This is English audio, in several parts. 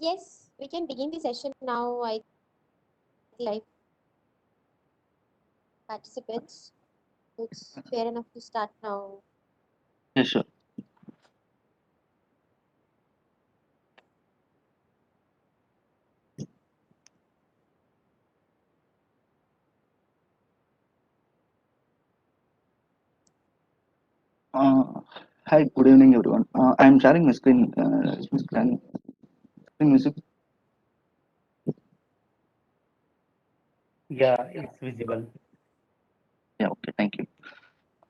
Yes, we can begin the session now. I think live participants. It's fair enough to start now. Yeah, sure. Uh, Hi, good evening, everyone. I'm sharing my screen. Screen music. Yeah, it's visible. Yeah, okay, thank you.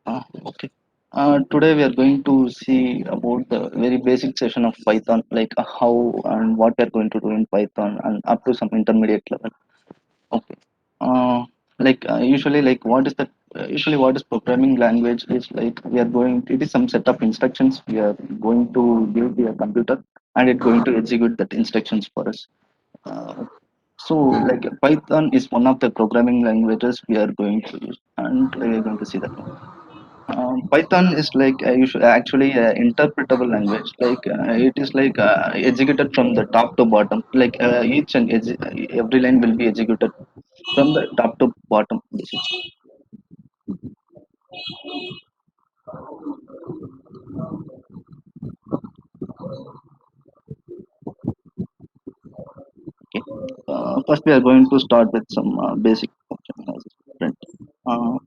Okay. Today we are going to see about the very basic session of Python, like how and what we are going to do in Python and up to some intermediate level. Okay. Uh, usually, like what is that? Usually, what is programming language is like we are going. It is some set of instructions we are going to give the computer, and it's going to execute that instructions for us. Uh, so, like Python is one of the programming languages we are going to use, and we are going to see that one. Python is like actually interpretable language. It is like executed from the top to bottom. Each and every line will be executed from the top to bottom. Okay. First, we are going to start with some basic function as print. Uh,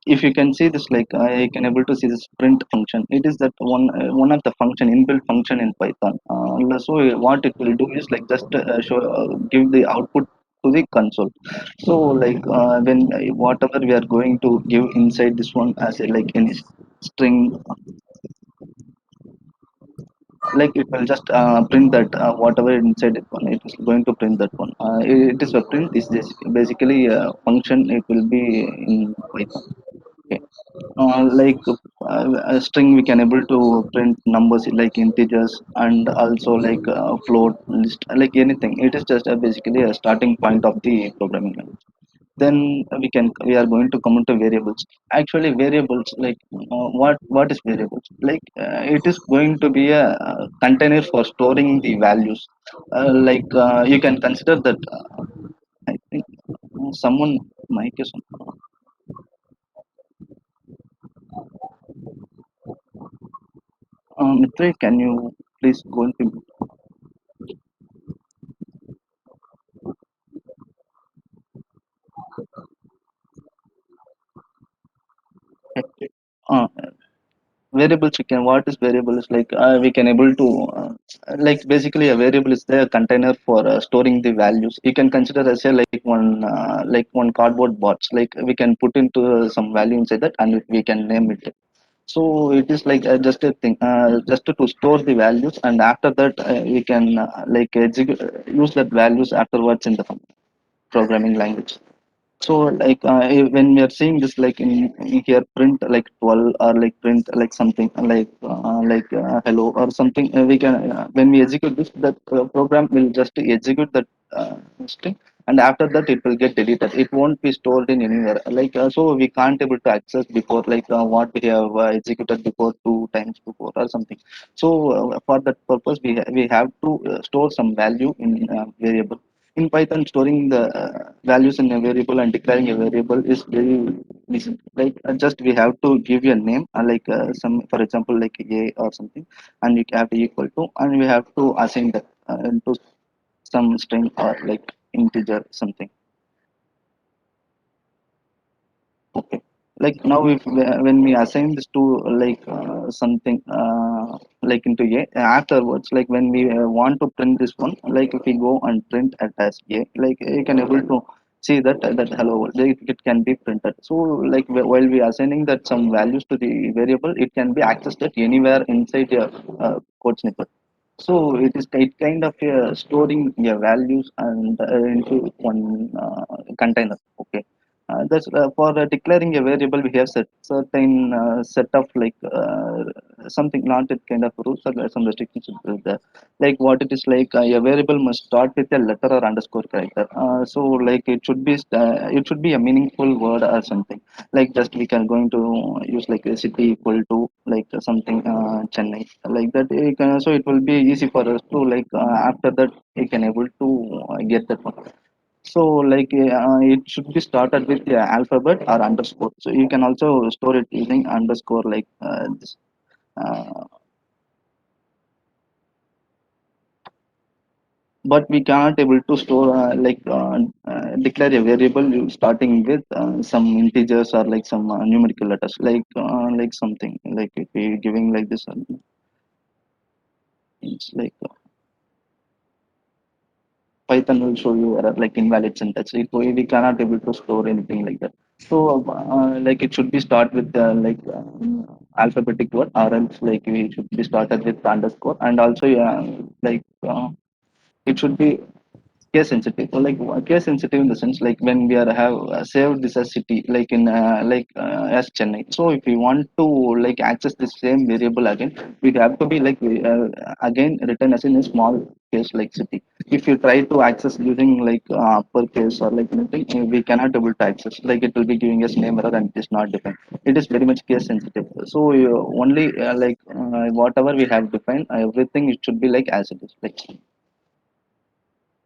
if you can see this, like I can able to see this print function. It is that one of the function inbuilt function in Python. So what it will do is like just give the output to the console. So when whatever we are going to give inside this one as a like any string, like it will just print that whatever inside it one, it is going to print that one. It is a print. Is this basically a function? It will be in Python. Okay. A string we can able to print numbers like integers and also float list like anything. It is just basically a starting point of the programming language. Then we are going to come into variables. Actually variables what is variables, it is going to be a container for storing the values. You can consider that I think someone mic is on. Mitra, can you please go into uh, variables? We can what is variable is like we can able to basically a variable is the container for storing the values. You can consider as a like one cardboard box, like we can put into some value inside that and we can name it. So it is like just a thing just to store the values, and after that we can execute use that values afterwards in the programming language. So when we are seeing this in here print like 12 or like print like something hello or something, we can when we execute this, that program will just execute that string, and after that it will get deleted. It won't be stored in anywhere. So we can't able to access before what we have executed before two times before or something. So for that purpose we have to store some value in variable. In Python, storing the values in a variable and declaring a variable is very easy. Just we have to give you a name, some, for example, like a or something, and you have to equal to, and we have to assign that into some string or like integer something. Okay. Like now, if when we assign this to something into a, afterwards, like when we want to print this one, like if we go and print it as a, like you can able to see that that hello world, it can be printed. So while we assigning that some values to the variable, it can be accessed at anywhere inside your code snippet. So it kind of storing your values and into one container. Okay. That's for declaring a variable. We have certain set of something not that kind of rules or some restrictions with the, like what it is like a variable must start with a letter or underscore character. So like it should be a meaningful word or something, like just we can going to use like a city equal to like something Chennai like that. So it will be easy for us to like after that we can able to get that one. So like it should be started with alphabet or underscore. So you can also store it using underscore like this. Uh, but we cannot able to store declare a variable starting with some integers or like some numerical letters like something like if we giving like this it's like Python will show you error like invalid syntax. We cannot able to store anything like that. So like it should be start with alphabetic word, or else like we should be started with underscore, and also it should be case sensitive. So like case sensitive in the sense like when we are have saved this as city like in as Chennai. So if we want to like access the same variable again, we have to be like again written as in a small case like city. If you try to access using like uppercase or like anything, we cannot able to access. Like it will be giving us name error and it is not defined. It is very much case sensitive. So only whatever we have defined, everything it should be like as it is. Like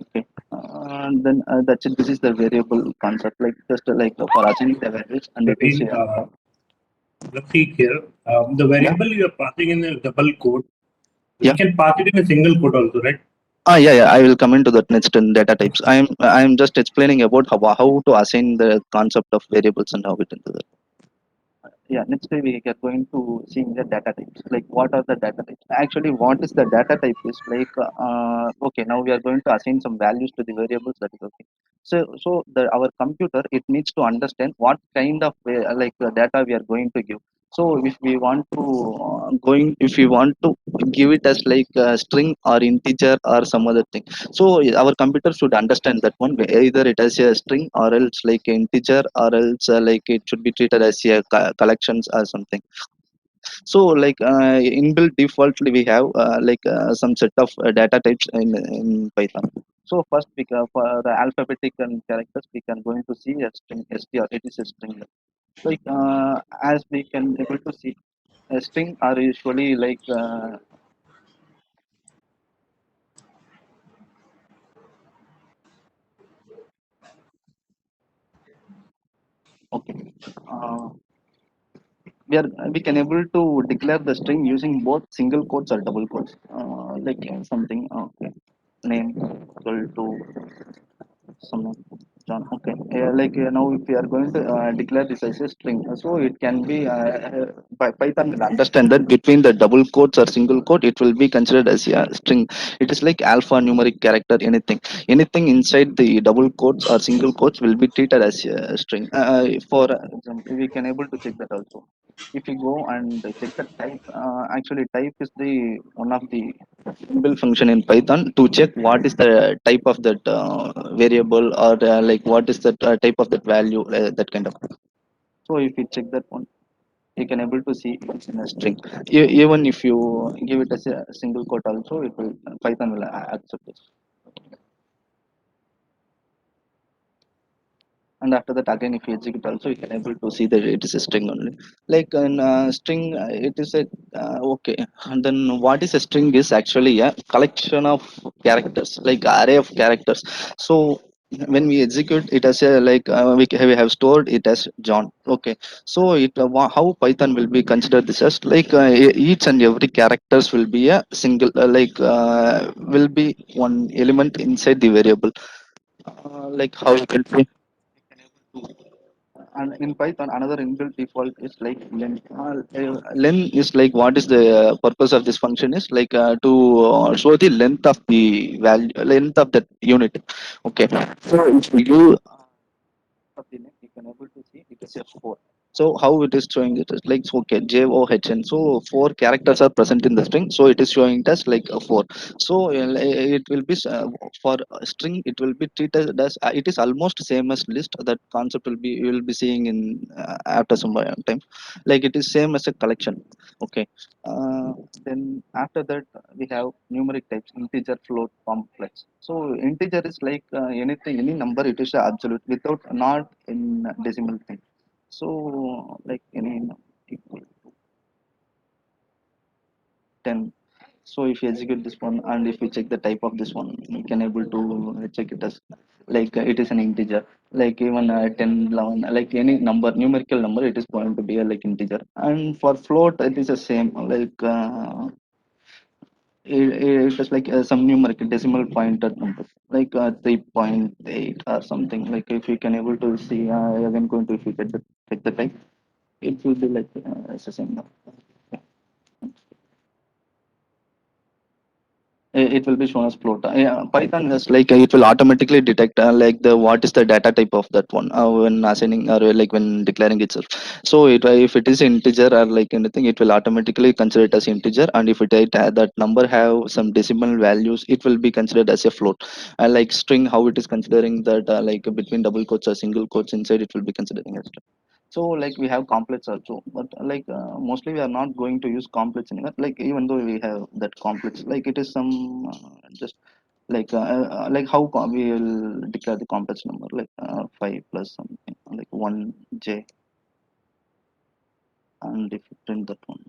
okay. Then that's it. This is the variable concept, like just for assigning the values, and it is Praveen, let's see here. The yeah, variable you are passing in a double quote, we yeah. can pass it in a single quote also, right? Yeah, yeah. I will come into that next in data types. I'm just explaining about how to assign the concept of variables and how it into that. Yeah, next we are going to seeing the data types. Like what are the data types? Actually, what is the data type is like okay, now we are going to assign some values to the variables, that is okay. So our computer it needs to understand what kind of data we are going to give. So if we want to if we want to give it as like a string or integer or some other thing, so our computer should understand that one, either it as a string or else like integer, or else like it should be treated as a collections or something. So like inbuilt defaultly we have some set of data types in Python. So first for the alphabetic and characters we can going to see a string str. It is a string. Like as we can able to see, a string are usually okay. uh, we can able to declare the string using both single quotes or double quotes, something name equal to some John. Okay, now if we are going to declare this as a string, so it can be Python will understand that between the double quotes or single quote it will be considered as a string. It is like alphanumeric character. Anything inside the double quotes or single quotes will be treated as a string. For example, we can able to check that also. If you go and check the type, actually type is the one of the inbuilt function in Python to check what is the type of that variable, or like what is the type of that value, that kind of. So if you check that one, you can able to see it's in a string. Even if you give it as a single quote also, it will Python will accept it. And after that again if you execute also, you can able to see that it is a string only. Like in string it is a okay. And then what is a string is actually a collection of characters, like array of characters. So when we execute it as a we have stored it as John. Okay. So how Python will be considered this as like each and every characters will be a single will be one element inside the variable. Like how you can say, and in Python, another inbuilt default is like len. Len is like what is the purpose of this function is like to show the length of the value, length of that unit. Okay. So if you of the length, you can able to see it is a 4. So how it is showing it is like, so, okay, JOHN. So four characters are present in the string, so it is showing it as like a four. So it will be for a string, it will be treated as it is almost same as list. That concept will be, you will be seeing in after some time, like it is same as a collection. Okay. uh, then after that we have numeric types: integer, float, complex. So integer is like anything, any number, it is absolute without, not in decimal thing. So like any equal to 10. So if you execute this one and if we check the type of this one, we can able to check it as like it is an integer. Like even 10, 11, like any number, numerical number, it is going to be a like integer. And for float, it is the same. Like it is like some numeric decimal pointed number, like 3.8 or something. Like if you can able to see, again going to, if you get the, check the type, it will be like it's the same number. It will be shown as float. Yeah, Python is like it will automatically detect like the what is the data type of that one when assigning, or like when declaring itself. So if it is integer or like anything, it will automatically consider it as integer. And if that number have some decimal values, it will be considered as a float. And like string, how it is considering that like between double quotes or single quotes inside, it will be considering as string. So like we have complex also, but like mostly we are not going to use complex anymore. Like even though we have that complex, like it is some just like how we will declare the complex number, like 5 plus something, like 1j. And if you print that one,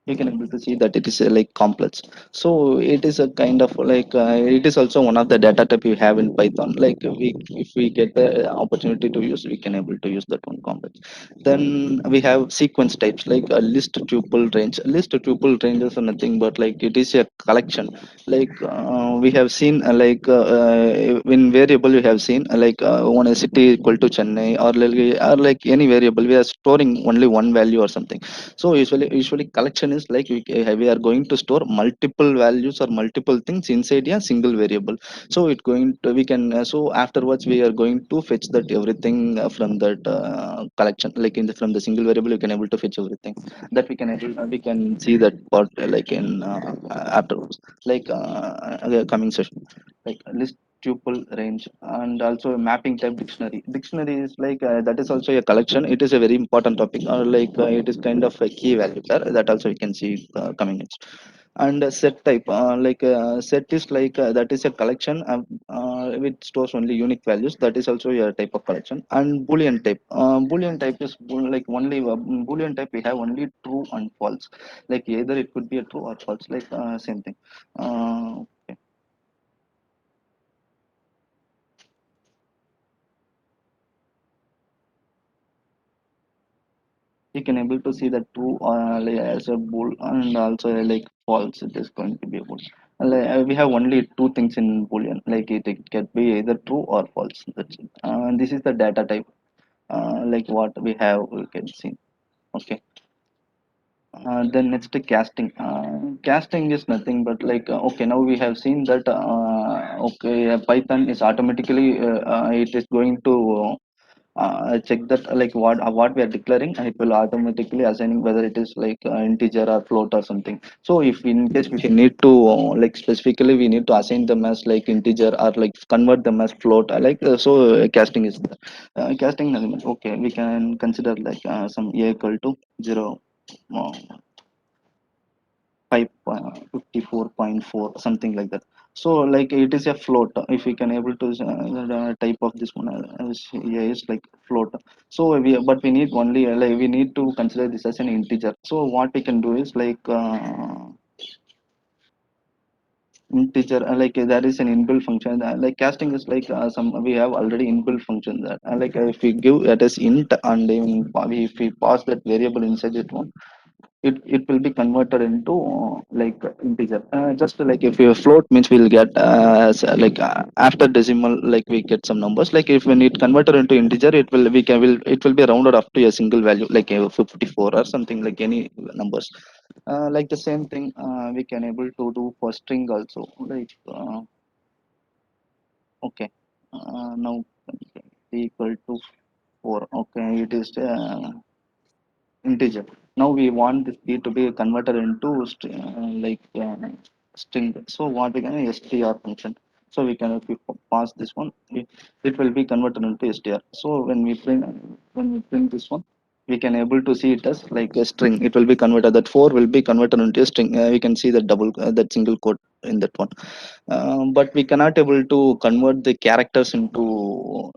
you can able to see that it is like complex. So it is a kind of like it is also one of the data type you have in Python. Like we, if we get the opportunity to use, we can able to use that one complex. Then we have sequence types, like a list, tuple, range. List, tuple, range is nothing but like it is a collection. Like we have seen in variable, you have seen one a city equal to Chennai, or like any variable, we are storing only one value or something. So usually collection is like we are going to store multiple values or multiple things inside a single variable. So it going to, we can so afterwards we are going to fetch that everything from that collection, like from the single variable, you can able to fetch everything that we can see that part like in afterwards, like coming session, like list, tuple, range. And also mapping type dictionary is like that is also a collection. It is a very important topic, or like it is kind of a key value there, that also we can see coming next. And set type, set is like that is a collection which stores only unique values. That is also a type of collection. And boolean type is like only boolean type, we have only true and false. Like either it could be a true or false, like same thing. Okay. You can able to see the true like, as a bool, and also like false, it is going to be a bool. We have only two things in boolean, like it can be either true or false. That's it. This is the data type, like what we have, we can see. Okay. Then next to casting. Casting is nothing but like okay, now we have seen that okay, Python is automatically it is going to check that like what we are declaring, and it will automatically assigning whether it is like integer or float or something. So if in case we need to like specifically we need to assign them as like integer, or like convert them as float, casting is there. Casting element, okay, we can consider like some a equal to 0, uh, 554.4, something like that. So like it is a float. If we can able to the type of this one is like float. So but we need only like we need to consider this as an integer. So what we can do is like integer, there is an inbuilt function, like casting is like some we have already inbuilt function that if we give it as int, and even if we pass that variable inside it one, it will be converted into like integer. Just like if you float means we'll get after decimal, like we get some numbers. Like if when it converted into integer, it will be rounded up to a single value, like 54 or something, like any numbers. Like the same thing we can able to do for string also, like Okay. Now equal to 4. Okay, it is integer. Now we want this key to be converted into string. So what we can str function. So we can if we pass this one, it will be converted into str. So when we print this one, we can able to see it as like a string. It will be converted. That 4 will be converted into a string. We can see the double that single quote in that one. But we cannot able to convert the characters into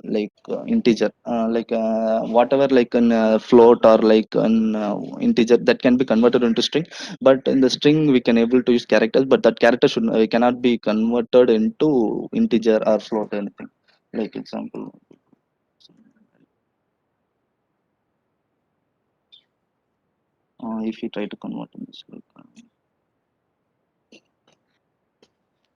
integer, whatever like an float or like an integer that can be converted into string. But in the string we can able to use characters, but that character should we cannot be converted into integer or float or anything. Like example, if you try to convert in this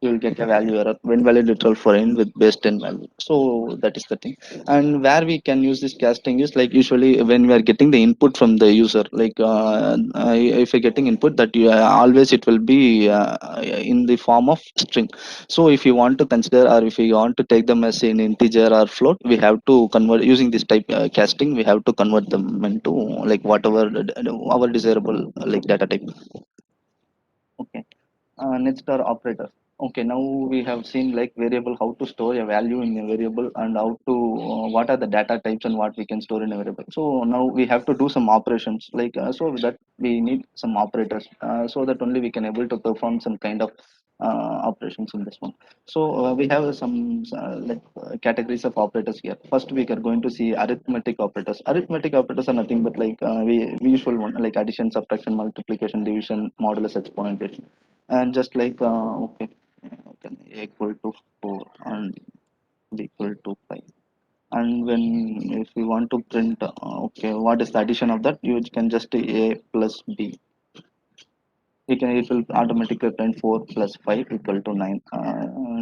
you will get a value error when valid literal foreign with base 10 value. So that is the thing. And where we can use this casting is like usually when we are getting the input from the user, if you're getting input that you always it will be in the form of string. So if you want to consider or if you want to take them as an integer or float, we have to convert using this type casting. We have to convert them into like whatever our desirable like data type. Okay. Next are operators. Okay, now we have seen like variable, how to store a value in a variable and how to what are the data types and what we can store in a variable. So now we have to do some operations so that we need some operators so that only we can able to perform some kind of operations in this one. So we have some categories of operators here. First we are going to see arithmetic operators. Arithmetic operators are nothing but we usual one like addition, subtraction, multiplication, division, modulus, exponent, and just okay, a equal to 4 and b equal to 5. And when if we want to print okay, what is the addition of that, you can just a plus b. It will automatically print 4 plus 5 equal to 9.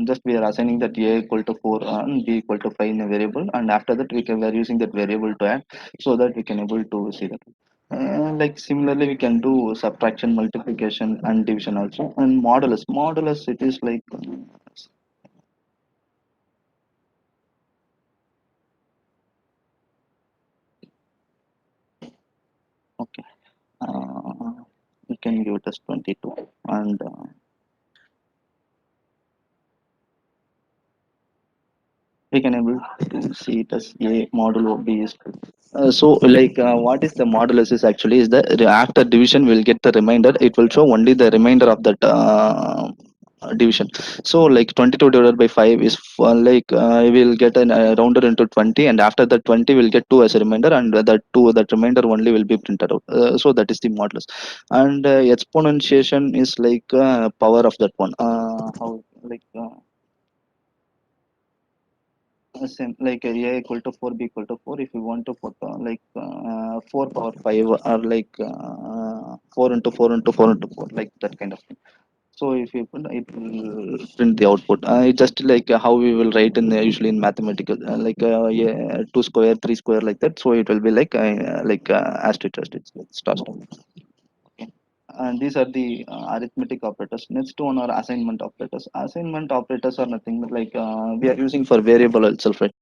Just we are assigning that a equal to 4 and b equal to 5 in a variable, and after that we are using that variable to add so that we can able to see that. Like similarly, we can do subtraction, multiplication, and division also. And modulus, it is like okay. We can give it as 22, and we can able to see it as a modulo b is what is the modulus is actually is that after division we'll get the remainder. It will show only the remainder of that division. So like 22 divided by 5 is we'll get an rounded into 20, and after that 20 we'll get 2 as a remainder, and that remainder only will be printed out. So that is the modulus. And exponentiation is like power of that one. How like Same like a equal to 4, b equal to 4. If you want to put 4 power 5 or 4 into 4 into 4 into 4, like that kind of thing. So if you put it will print the output. It's just like how we will write in usually in mathematical yeah, 2 square 3 square like that. So it will be asterisk asterisk star star. And these are the arithmetic operators. Next one are assignment operators. Assignment operators are nothing but we are using for variable itself, right?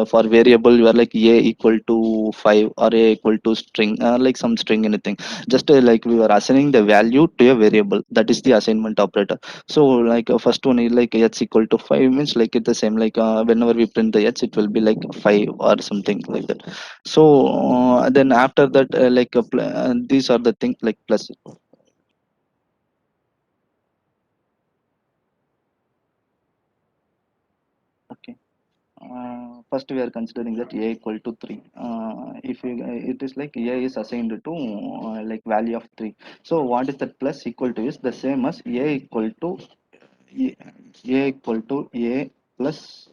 For variable you are like a equal to 5 or a equal to string like some string anything. Just like we are assigning the value to a variable. That is the assignment operator. So first one is like h equal to 5 means like it's the same whenever we print the h it will be like 5 or something like that. So then after that these are the things like plus. Okay. First, we are considering that a equal to 3. If you, it is like a is assigned to value of 3. So what is that plus equal to is the same as a equal to a, a equal to a plus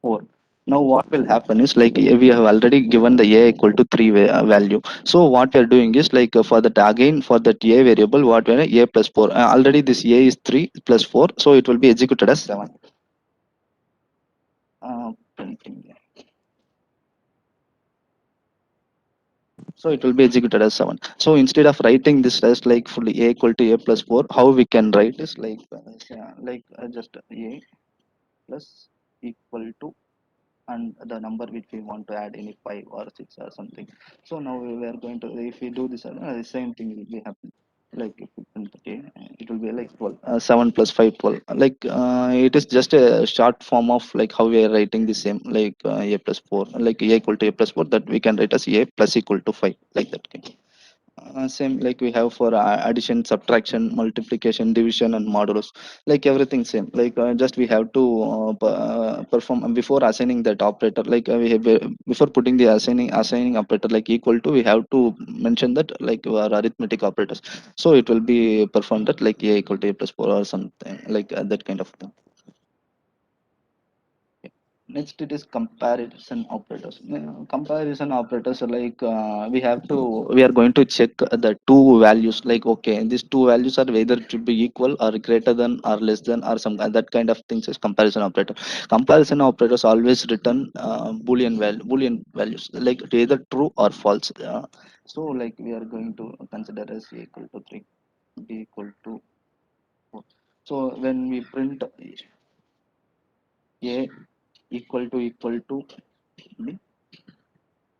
4. Now what will happen is we have already given the a equal to 3 value. So what we are doing is for that again for that a variable what we are a plus 4. Already this a is 3 plus 4, so it will be executed as 7. Printing. So it will be executed as 7. So instead of writing this as like fully a equal to a plus 4, how we can write is just a plus equal to, and the number which we want to add, any 5 or 6 or something. So now we are going to, if we do this, the same thing will be happening. Like if we print okay, it will be like 12, 7 plus 5, 12. Like it is just a short form of like how we are writing the same, like a plus 4, like a equal to a plus 4, that we can write as a plus equal to 5, like that. Same like we have for addition, subtraction, multiplication, division, and modulus. Like everything same. Like just we have to perform before assigning that operator. Like we have before putting the assigning operator like equal to, we have to mention that like our arithmetic operators. So it will be performed that like a equal to a plus 4 or something like that kind of thing. Next, it is comparison operators. Comparison operators are like we are going to check the two values. Like okay, these two values are whether to be equal or greater than or less than or some that kind of things is comparison operator. Comparison operators always return boolean values like either true or false. So like we are going to consider as a equal to 3, b equal to 4. So when we print a equal to b,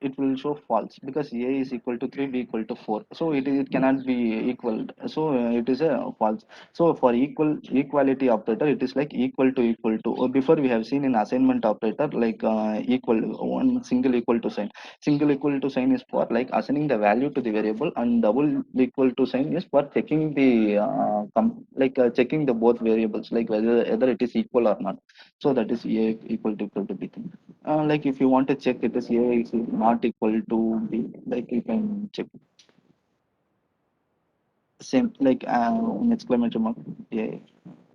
it will show false because a is equal to 3, b equal to 4, so it cannot be equal. So it is a false. So for equality operator, it is like equal to, before we have seen in assignment operator like equal, one single equal to sign. Single equal to sign is for like assigning the value to the variable, and double equal to sign is for checking the checking the both variables, like whether it is equal or not. So that is a equal to b thing. Like if you want to check it is a is not equal to b, like you can check same like an exclamation mark a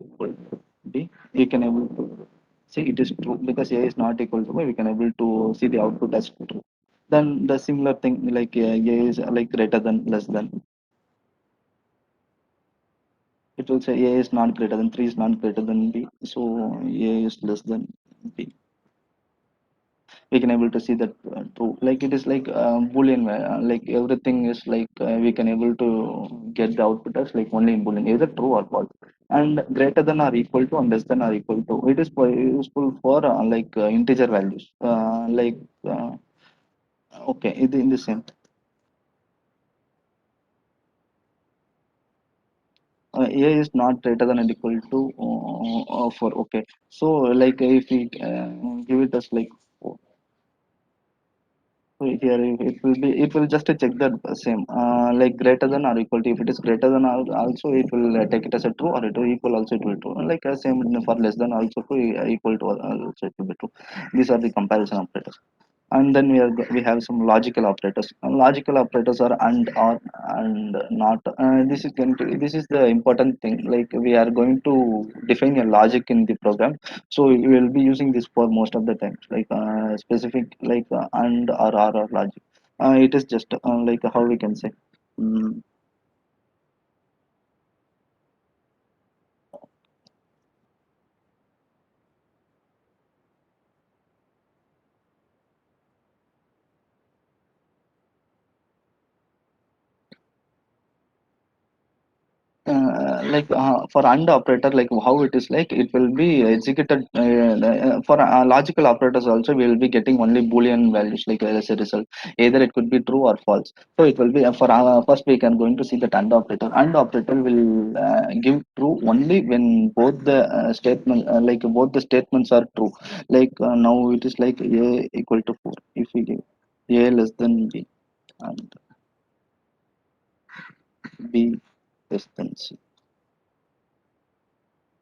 equal to b. You can able to see it is true because a is not equal to b. We can able to see the output as true. Then the similar thing like a is like greater than less than. It will say a is not greater than 3 is not greater than b. So a is less than b. We can able to see that true, like it is like boolean like everything is like we can able to get the output as like only in boolean, either true or false. And greater than or equal to and less than or equal to, it is useful for integer values uh, okay, it in the same a is not greater than or equal to 4. Okay, so like if we give it as like so here it will be, it will just check that same like greater than or equal to. If it is greater than also it will take it as a true, or it will equal also it will true. Like same for less than also to equal to also it will be true. These are the comparison operators. And then we have some logical operators. Logical operators are and, or, and not. This is going to, this is the important thing. Like we are going to define a logic in the program, so we will be using this for most of the times. Like specific like and or logic. It is just like how we can say. mm, for and operator, like how it is, like it will be executed for logical operators also. We will be getting only boolean values like as a result, either it could be true or false. So it will be for first we can going to see that and operator will give true only when both the statement like both the statements are true. Like now it is like a equal to 4, if we give a less than b and b less than c,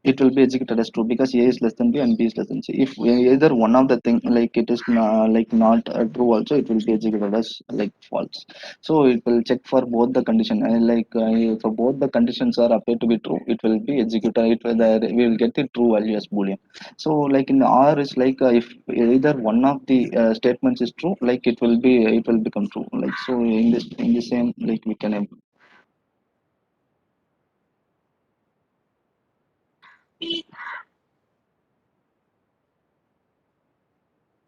it will be executed as true because a is less than b and b is less than c. If either one of the thing like it is like not true also, it will be executed as like false. So it will check for both the condition, for both the conditions are appear to be true, it will be executed. We will get the true value as boolean. So like in r is like if either one of the statements is true, like it will become true. Like so in the same like we can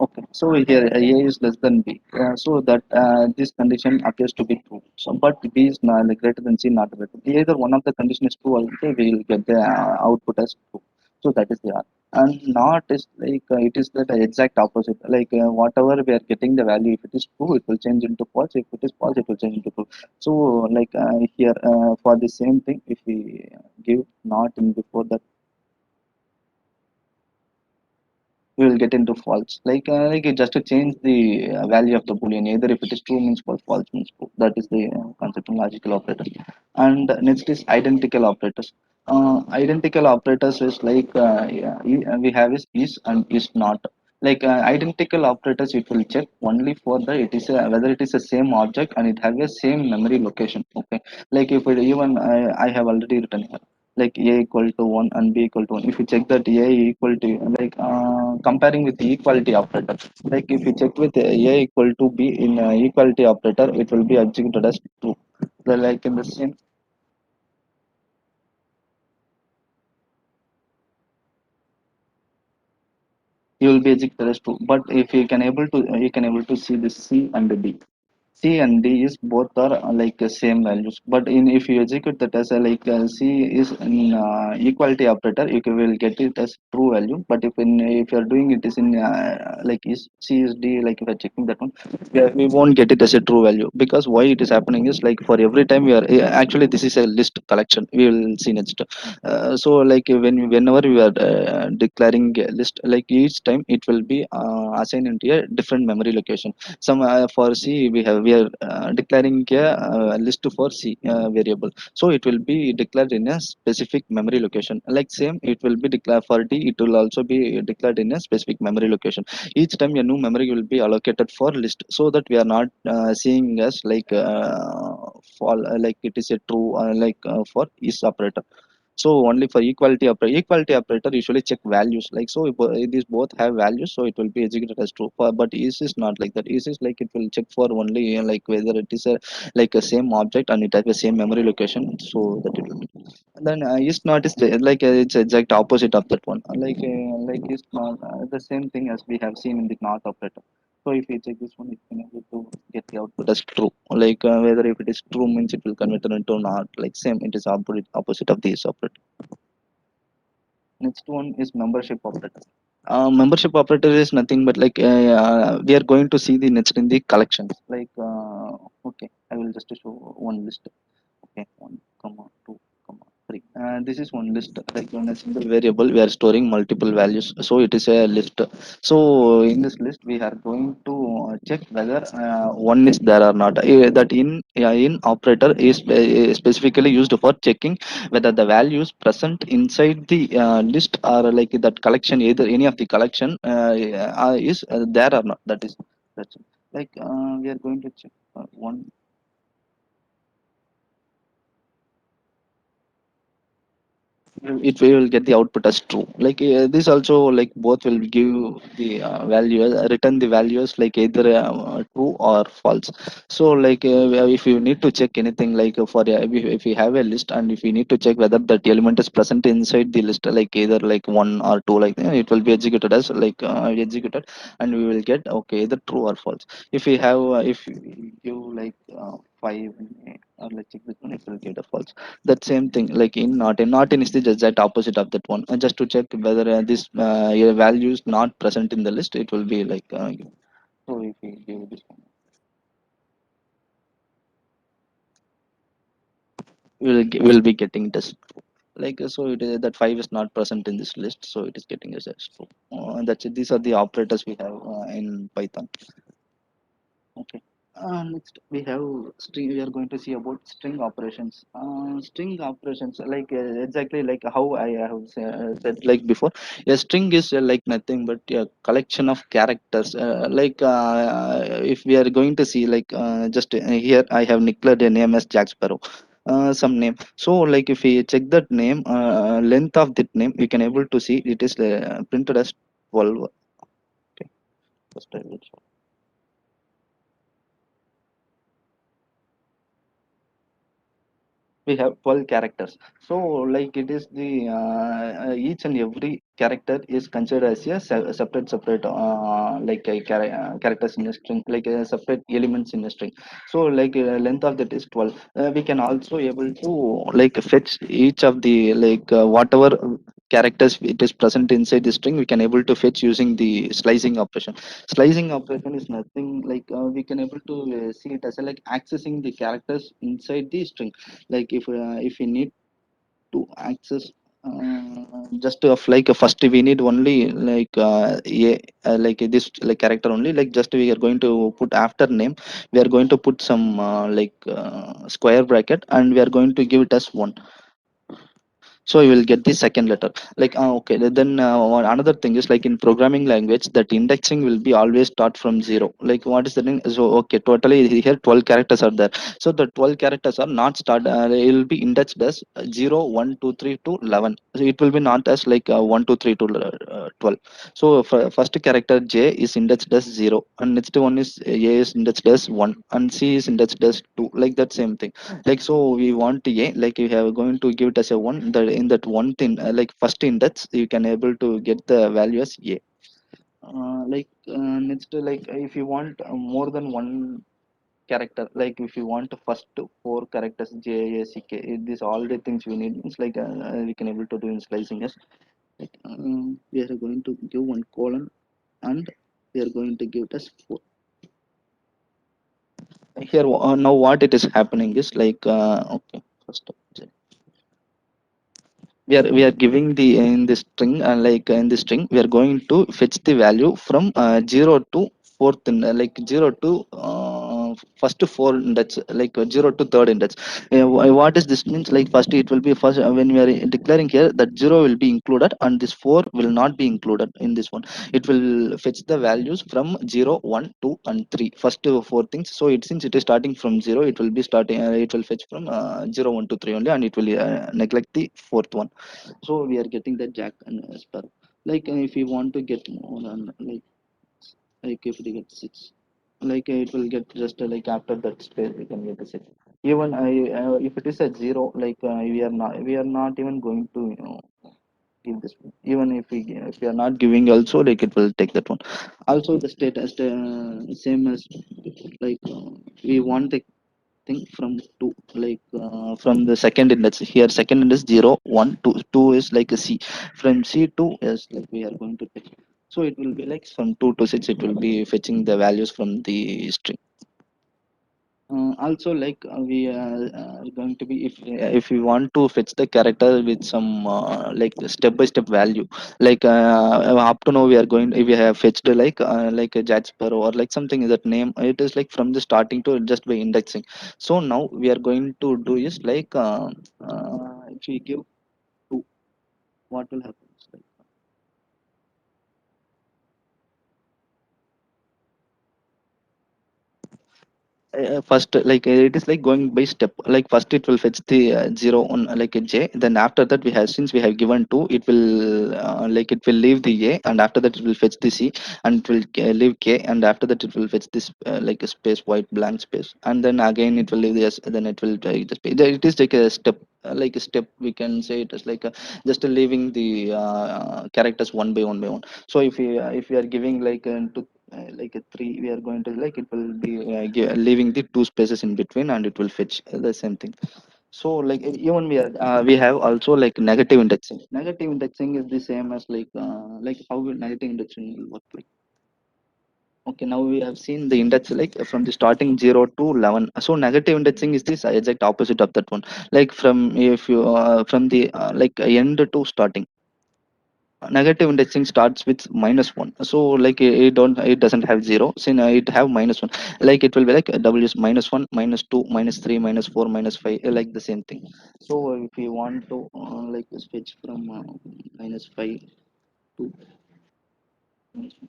okay, so here A is less than B, so that this condition appears to be true. So, but B is not like greater than C, not greater. Either one of the condition is true, also we will get the output as true. So that is the R. And not is like it is the exact opposite. Like whatever we are getting the value, if it is true, it will change into false. If it is false, it will change into true. So like here for the same thing, if we give not in before that, we will get into false. Like it just to change the value of the boolean. Either if it is true means false, false means true. That is the concept of logical operator. And next is identical operators. Identical operators is like we have is and is not. Like identical operators, it will check only for the it is whether it is the same object and it have a same memory location. Okay, like if it, even I have already written here like a equal to 1 and b equal to 1. If you check that a equal to like comparing with the equality operator, like if you check with a equal to b in equality operator, it will be executed as true. Like in the same, you will be executed as true. But if you can able to see the c and the d. C and D is both are like same values, but in if you execute that as a like C is in equality operator, will get it as true value. But if you are doing it is in like is C is D, like if you are checking that one, we won't get it as a true value. Because why it is happening is like for every time we are actually this is a list collection. We will see next. So like whenever we are declaring a list, like each time it will be assigned into a different memory location. Some for C we are declaring a list for C variable, so it will be declared in a specific memory location. Like same it will be declared for D, it will also be declared in a specific memory location. Each time a new memory will be allocated for list, so that we are not seeing as like for like it is a true for is operator. So only for equality operator usually check values. Like so if these both have values, so it will be executed as true. But is not like that. Is like it will check for only like whether it is a like a same object and it has the same memory location, so that it will be. And then is not is like it's exact opposite of that one. Like is not the same thing as we have seen in the not operator. So if you check this one, it can able to get the output as true. Like whether if it is true means it will convert it into not. Like same, it is opposite of this operator. Next one is membership operator. Membership operator is nothing but like we are going to see the next in the collections. Like okay, I will just show one list. Okay, 1, comma 2, comma 3. This is one list. Like on a single variable, we are storing multiple values. So it is a list. So in this list, we are going to check whether one is there or not. That in operator is specifically used for checking whether the values present inside the list or like that collection, either any of the collection is there or not. That's it. Like we are going to check one. It will get the output as true. Like this also like both will give the value return the values like either true or false. So like if you need to check anything like for if we have a list and if we need to check whether that element is present inside the list, like either like one or two, like it will be executed as like executed, and we will get okay either true or false. If we have if we give like 5 or let's check this one, it will get a false. That same thing like in not in is the exact opposite of that one. Just to check whether this your value is not present in the list, it will be like so if we give this one, we'll be getting this like so it is that 5 is not present in this list, so it is getting as true. That's it. These are the operators we have in Python. Okay. Next, we have string. We are going to see about string operations. String operations, like exactly like how I have said like before. A string is like nothing but a collection of characters. If we are going to see like just here, I have declared a name as Jack Sparrow. Some name. So like if we check that name, length of that name, we can able to see it is printed as 12. Okay. First I will show. We have 12 characters. So like it is the each and every character is considered as a separate characters in a string, like separate elements in a string. So like length of that is 12. We can also able to like fetch each of the like whatever characters it is present inside the string, we can able to fetch using the slicing operation. Slicing operation is nothing like we can able to see it as a, like accessing the characters inside the string. Like if we need to access just of like first we need only like like this like character only, like just we are going to put after name, we are going to put some square bracket and we are going to give it as 1, so you will get the second letter. Like okay, then another thing is like in programming language that indexing will be always start from 0. Like what is the thing? So okay, totally here 12 characters are there, so the 12 characters are not start it will be indexed as 0 1 2 3 to 11, so it will be not as like 1 2 3 to 12. So first character J is indexed as 0 and next one is A is indexed as 1 and C is indexed as 2, like that same thing. Like so we want a like we have going to give it as a 1, that in that one thing like first index you can able to get the value as a next like if you want more than one character, like if you want the first four characters J A C K, these all the things we need, it's like we can able to do in slicing as like, we are going to give one colon and we are going to give it as 4 here. Now what it is happening is like okay, first we are giving the in the string like in the string we are going to fetch the value from 0 to fourth like 0 to first four index, like 0 to third index. What is this means? Like first it will be first when we are declaring here that 0 will be included and this 4 will not be included in this one. It will fetch the values from 0 1 2 and 3 first four things. So it since it is starting from 0, it will be starting it will fetch from 0 1 2 3 only, and it will neglect the fourth one. So we are getting the jack and sparrow. Like if you want to get more than like if we get 6, like it will get just like after that space we can get a 6. Even I if it is a 0, like we are not even going to give this one. Even if we are not giving also, like it will take that one. Also the state as the same as like we want the thing from 2, like from the second index here, second index 0 1 2 2 is like a C, from C to is like we are going to fetch. So it will be like from 2 to 6 it will be fetching the values from the string. Also like we are going to be if we want to fetch the character with some like step by step value, like up to now we are going if we have fetched like a Jasper or like something that name, it is like from the starting to just by indexing. So now we are going to do is like if we give 2, what will happen is like first like it is like going by step, like first it will fetch the 0 on like a J, then after that we have since we have given 2, it will like it will leave the A, and after that it will fetch the C, and it will leave K, and after that it will fetch this like a space white blank space, and then again it will leave the S, then it will just it is like a step, like a step we can say it as like a, just leaving the characters one by one by one. So if we are giving like to like a 3, we are going to like it will be leaving the two spaces in between, and it will fetch the same thing. So like even we have also like negative indexing. Negative indexing is the same as like how will negative indexing will work like. Okay, now we have seen the index like from the starting 0 to 11. So negative indexing is this exact opposite of that one. Like from if you from the like end to starting, negative indexing starts with -1. So like it doesn't have 0, so it have -1. Like it will be like w is -1 -2 -3 -4 -5 like the same thing. So if you want to like switch from -5 to -1,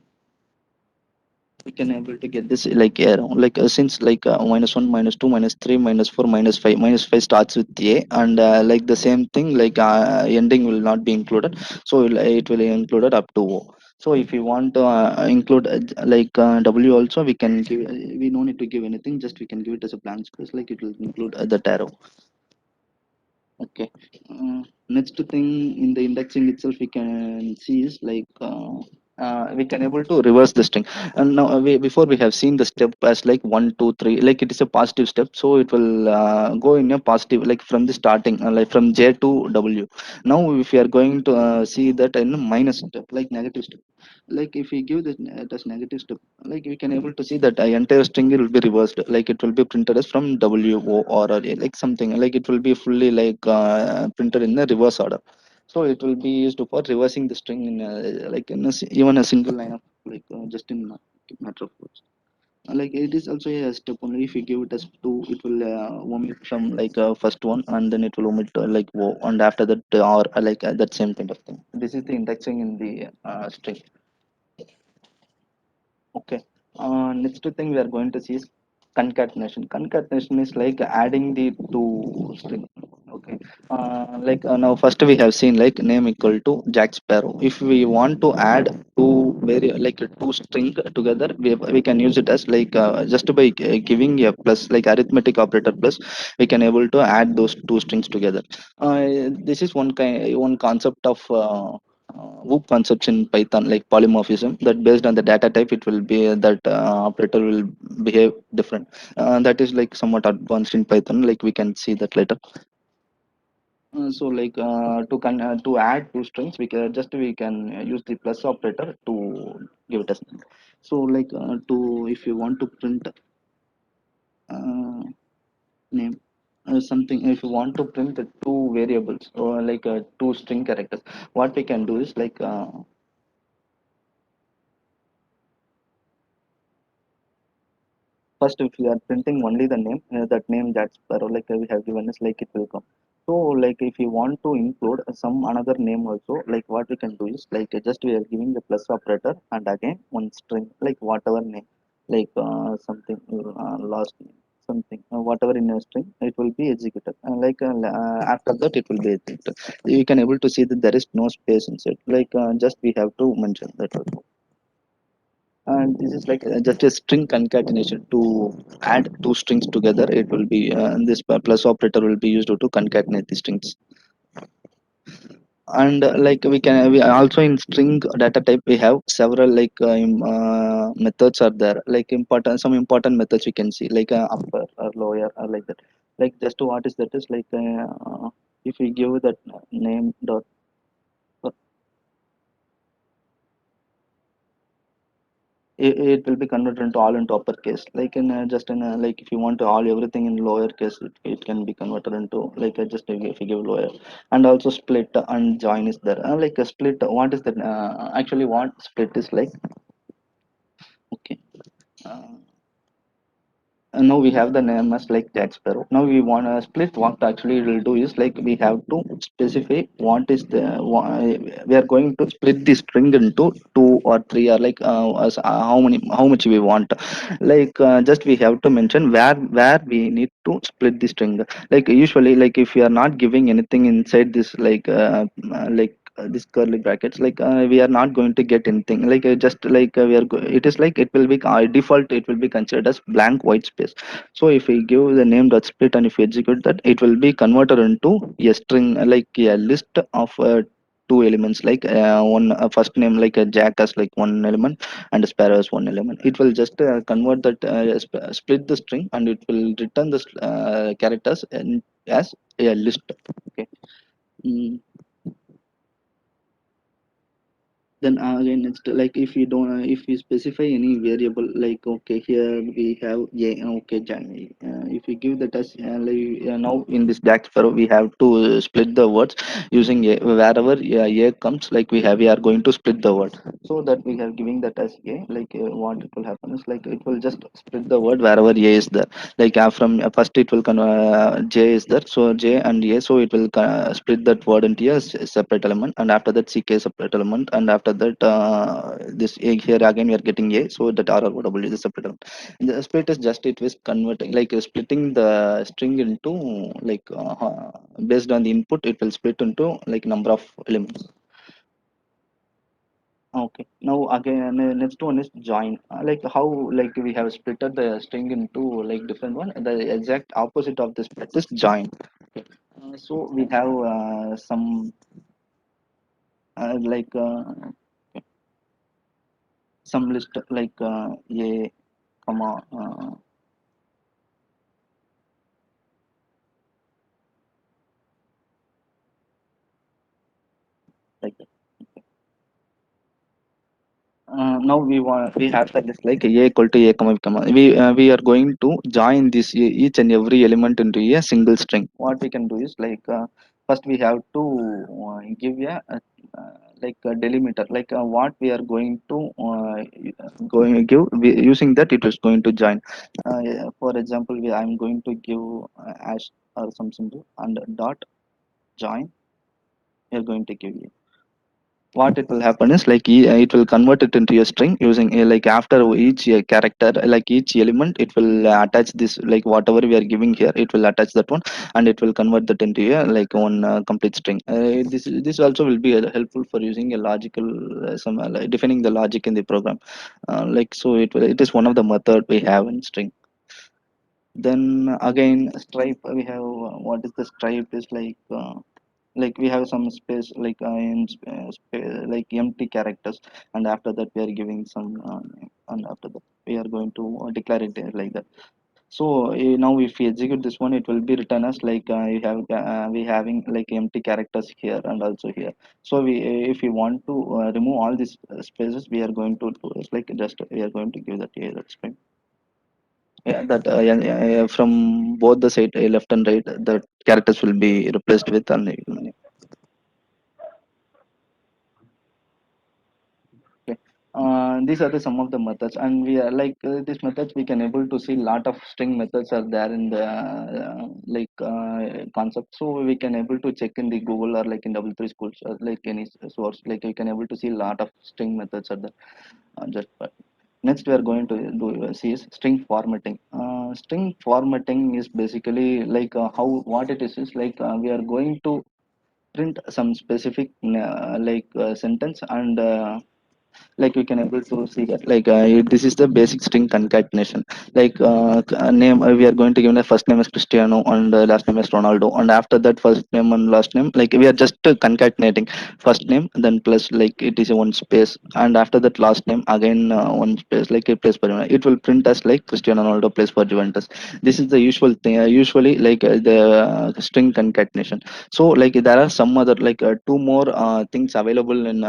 we can able to get this like around like since like -1 -2 -3 -4 -5, -5 starts with A, and like the same thing like ending will not be included, so it will included up to O. So if you want to include like W also, we can give we no need to give anything, just we can give it as a blank space, like it will include that arrow. Okay. Next thing in the indexing itself we can see is like we can able to reverse the string. And now before we have seen the step as like 1 2 3, like it is a positive step, so it will go in a positive, like from the starting, like from J to W. Now if we are going to see that in a minus step, like negative step, like if we give this as negative step, like we can able to see that entire string will be reversed, like it will be printed as from W O or A, like something like it will be fully like printed in the reverse order. So it will be used for reversing the string in like in even a single line of, like just in matter of words. Like it is also a step only. If you give it as two, it will omit from like first one, and then it will omit like wo, and after that or like that same kind of thing. This is the indexing in the string. Okay. Next thing we are going to see is concatenation. Concatenation is like adding the two string. Okay. Like now first we have seen like name equal to Jack Sparrow. If we want to add two very like two string together, we can use it as like just by giving a plus, like arithmetic operator plus, we can able to add those two strings together. This is one concept of loop concepts in Python, like polymorphism, that based on the data type, it will be that operator will behave different. That is like somewhat advanced in Python, like we can see that later. So like to add two strings, we can use the plus operator to give it as. So like to if you want to print uh, name something, if you want to print the two variables or like two string characters, what we can do is like first, if you are printing only the name, that name that's like we have given is like it will come. So like if you want to include some another name also, like what we can do is like just we are giving the plus operator and again one string, like whatever name, like something last name, something whatever in a string, it will be executed. After that it will be executed. You can able to see that there is no space inside. Like just we have to mention that. And this is like just a string concatenation to add two strings together. It will be this plus operator will be used to concatenate the strings. And like we also in string data type we have several like methods are there, like important some important methods we can see, like upper or lower or like that. Like just what is that is like if we give that name dot, it will be converted into all into uppercase, like in just in like if you want to all everything in lowercase, it can be converted into like just if you give lower. And also split and join is there, like a split, what is that actually what split is like. Okay. uh, Now we have the name as like Jack Sparrow. Now we want to split. What actually it will do is like we have to specify what is the we are going to split the string into two or three, or like how much we want. Like just we have to mention where we need to split the string. Like usually, like if we are not giving anything inside this, this curly brackets, like we are not going to get anything, like just like it is like it will be default, it will be considered as blank white space. So if we give the name dot split and if we execute that, it will be converted into a string, like a list of two elements, like one first name like a Jack as like one element and a Sparrow as one element. It will just convert that split the string, and it will return the characters as a list. Okay. Mm. Then again next, like if you don't if we specify any variable, like okay here we have a, okay if we give that as now in this Jack Sparrow we have to split the words using a, wherever a comes, like we are going to split the word, so that we are giving that as a, like what it will happen is like it will just split the word wherever a is there. Like from first it will j is there, so j and a, so it will split that word into a separate element, and after that ck separate element, and after that this a, here again we are getting a, so that r or w is a separate element. The split is just it was converting, like splitting the string into like based on the input, it will split into like number of elements. Okay. Now again, next one is join. Like how like we have splitted the string into like different one. The exact opposite of the split is join. Okay. So we have some like some list like a comma like that. Now we have that list like a equal to a comma comma. We are going to join this each and every element into a single string. What we can do is like first we have to give like a delimiter like what we are going to going to give using that it is going to join. Yeah, for example, I'm going to give hash or some symbol and dot join. We are going to give what it will happen is like it will convert it into a string using like after each character like each element it will attach this like whatever we are giving here it will attach that one and it will convert that into a like one complete string. This also will be helpful for using a logical like defining the logic in the program like so it is one of the method we have in string. Then again stripe we have what is the stripe is like we have some space like like empty characters and after that we are giving some and after that we are going to declare it like that. So now if we execute this one it will be written as like you have we having like empty characters here and also here. So we if we want to remove all these spaces we are going to do is like just we are going to give that here that string. Yeah, that from both the side left and right the characters will be replaced with an. Okay. These are the some of the methods, and we are like these methods. We can able to see lot of string methods are there in the concept. So we can able to check in the Google or like in W3 schools or like any source. Like you can able to see lot of string methods are there. Just next we are going to do see is string formatting. String formatting is basically like how what it is like we are going to print some specific sentence and like we can able to see that like this is the basic string concatenation like name we are going to give the first name as Cristiano and last name as Ronaldo and after that first name and last name like we are just concatenating first name then plus like it is a one space and after that last name again one space like a place for it will print as like Cristiano Ronaldo plays for Juventus. This is the usual thing usually like the string concatenation. So like there are some other like two more things available in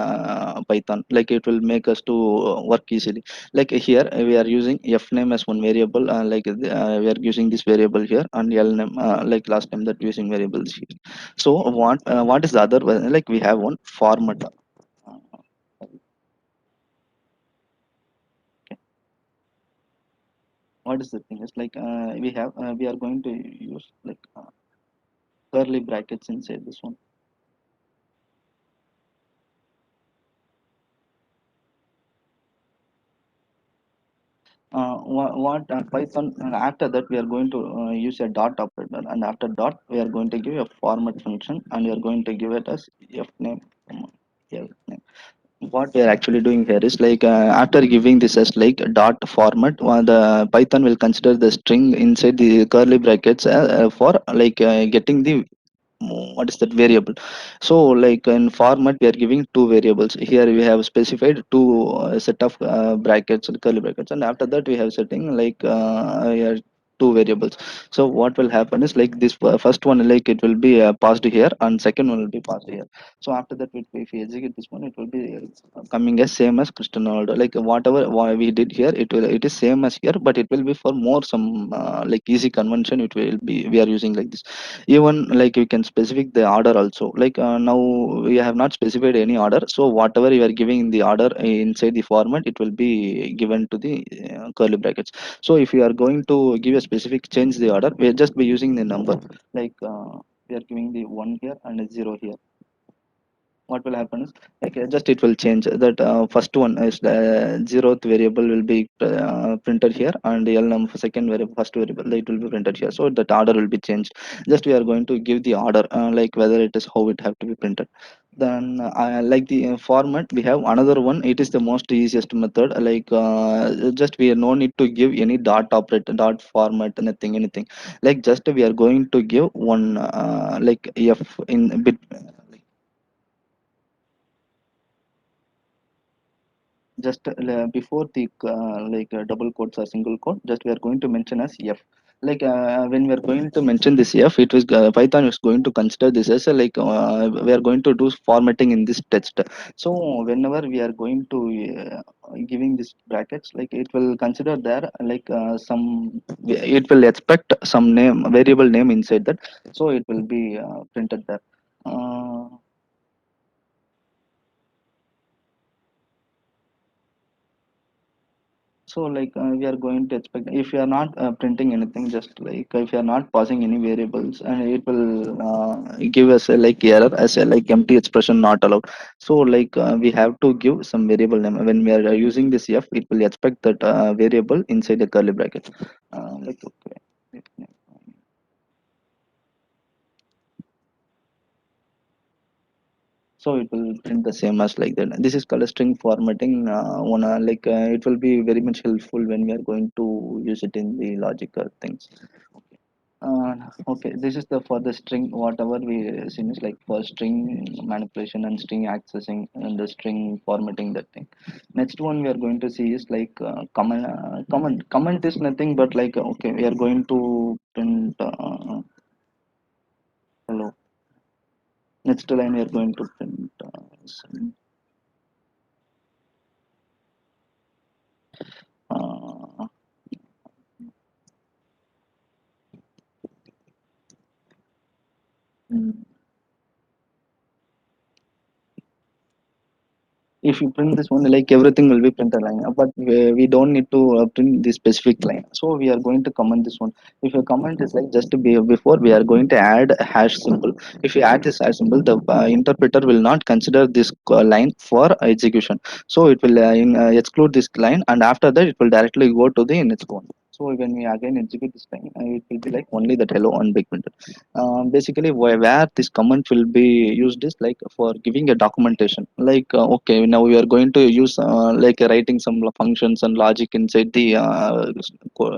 Python like it will make us to work easily. Like here we are using f name as one variable we are using this variable here and l name like last name that using variables here. So what is the other one? Like we have one format. Okay. What is the thing is like we are going to use like curly brackets inside this one. What Python after that we are going to use a dot operator and after dot we are going to give a format function and we are going to give it as f name comma, f name. What we are actually doing here is like after giving this as like dot format the Python will consider the string inside the curly brackets for like getting the what is that variable. So like in format we are giving two variables here we have specified two set of brackets curly brackets and after that we have setting like here two variables. So what will happen is like this first one like it will be passed here and second one will be passed here. So after that if we execute this one it will be coming as same as Cristiano Ronaldo like whatever we did here it is same as here but it will be for more some like easy convention it will be we are using like this. Even like you can specific the order also like now we have not specified any order so whatever you are giving in the order inside the format it will be given to the curly brackets. So if you are going to give a specific change the order we just be using the number like we are giving the 1 here and a 0 here. What will happen is like just it will change that first one is the zeroth variable will be printed here and the l number second variable first variable it will be printed here so that order will be changed. Just we are going to give the order like whether it is how it have to be printed. Then like the format we have another one it is the most easiest method like just we no need to give any dot operator dot format anything like just we are going to give one like f in bit just before the double quotes or single quote, just we are going to mention as f. When we are going to mention this f, it was Python is going to consider this as we are going to do formatting in this text. So whenever we are going to giving this brackets, like it will consider there some, it will expect some name, variable name inside that, so it will be printed there. uh, So we are going to expect, if you are not printing anything, just like if you are not passing any variables, and it will give us a error as a empty expression not allowed. So we have to give some variable name when we are using this f. It will expect that variable inside the curly bracket. Okay. So it will print the same as like that. This is color string formatting. It will be very much helpful when we are going to use it in the logical things. Uh, okay, this is the for the string. Whatever we seen is like for string manipulation and string accessing and the string formatting, that thing. Next one we are going to see is comment. Comment is nothing but okay, we are going to print hello. Next line we are going to print uh, mm, if you print this one, like everything will be printed line, but we don't need to print this specific line, so we are going to comment this one. If your comment is like just to be before, we are going to add a hash symbol. If you add this hash symbol, the interpreter will not consider this line for execution, so it will exclude this line, and after that it will directly go to the next one. So when we again execute this line, it will be like only that hello on big printer. Basically where this comment will be used is like for giving a documentation, okay, now we are going to use writing some functions and logic inside the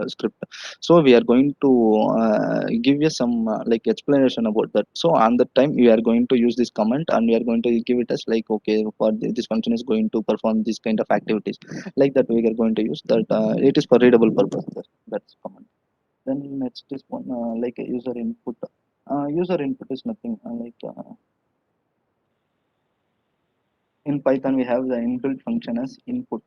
script. So we are going to give you some explanation about that. So on that time we are going to use this comment, and we are going to give it as okay, for this function is going to perform this kind of activities, like that we are going to use that. It is for readable purpose. That's comment. Then next is one like a user input. User input is nothing in Python we have the inbuilt function as input.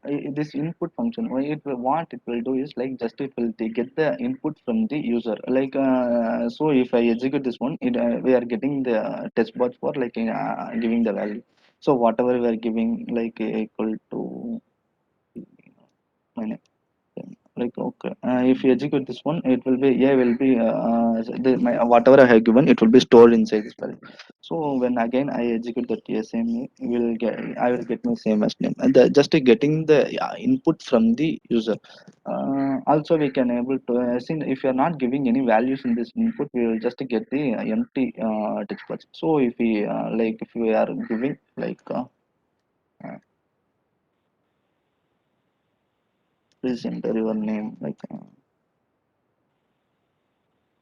This input function, what it will do is like just it will get the input from the user. So if I execute this one, we are getting the test box for giving the value. So whatever we are giving equal to my name. Okay, if you execute this one, it will be a will be whatever I have given, it will be stored inside this file. So when again I execute that same, will get, I will get my same as name, and just getting the input from the user. Also we can able to since if you are not giving any values in this input, we will just get the empty text box. So if we if we are giving uh, please enter your name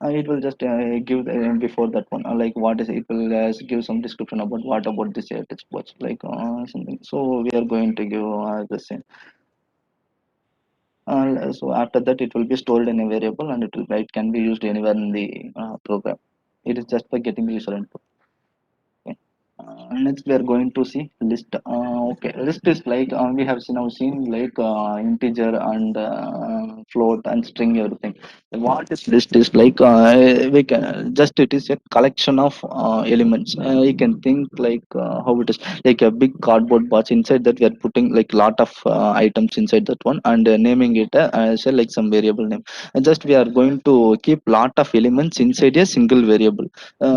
it will just give before that one, what is it will give some description about what about this text box, something. So we are going to give the same. So after that it will be stored in a variable, and it can be used anywhere in the program. It is just for getting the user input. Okay. Next we are going to see list. Okay, list is we have now seen integer and float and string, everything. What is list is we can just, it is a collection of elements. You can think how it is like a big cardboard box. Inside that we are putting lot of items inside that one, and naming it as some variable name. And just we are going to keep lot of elements inside a single variable.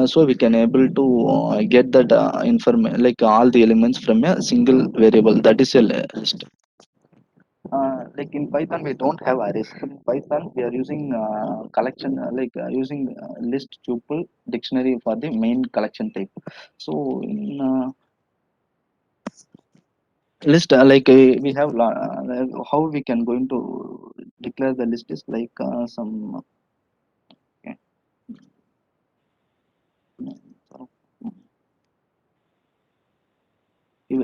So we can able to get that information, all the elements from a single variable, that is a list. In Python we don't have arrays. In Python we are using collection, using list, tuple, dictionary for the main collection type. So in list we have how we can going to declare the list is some okay.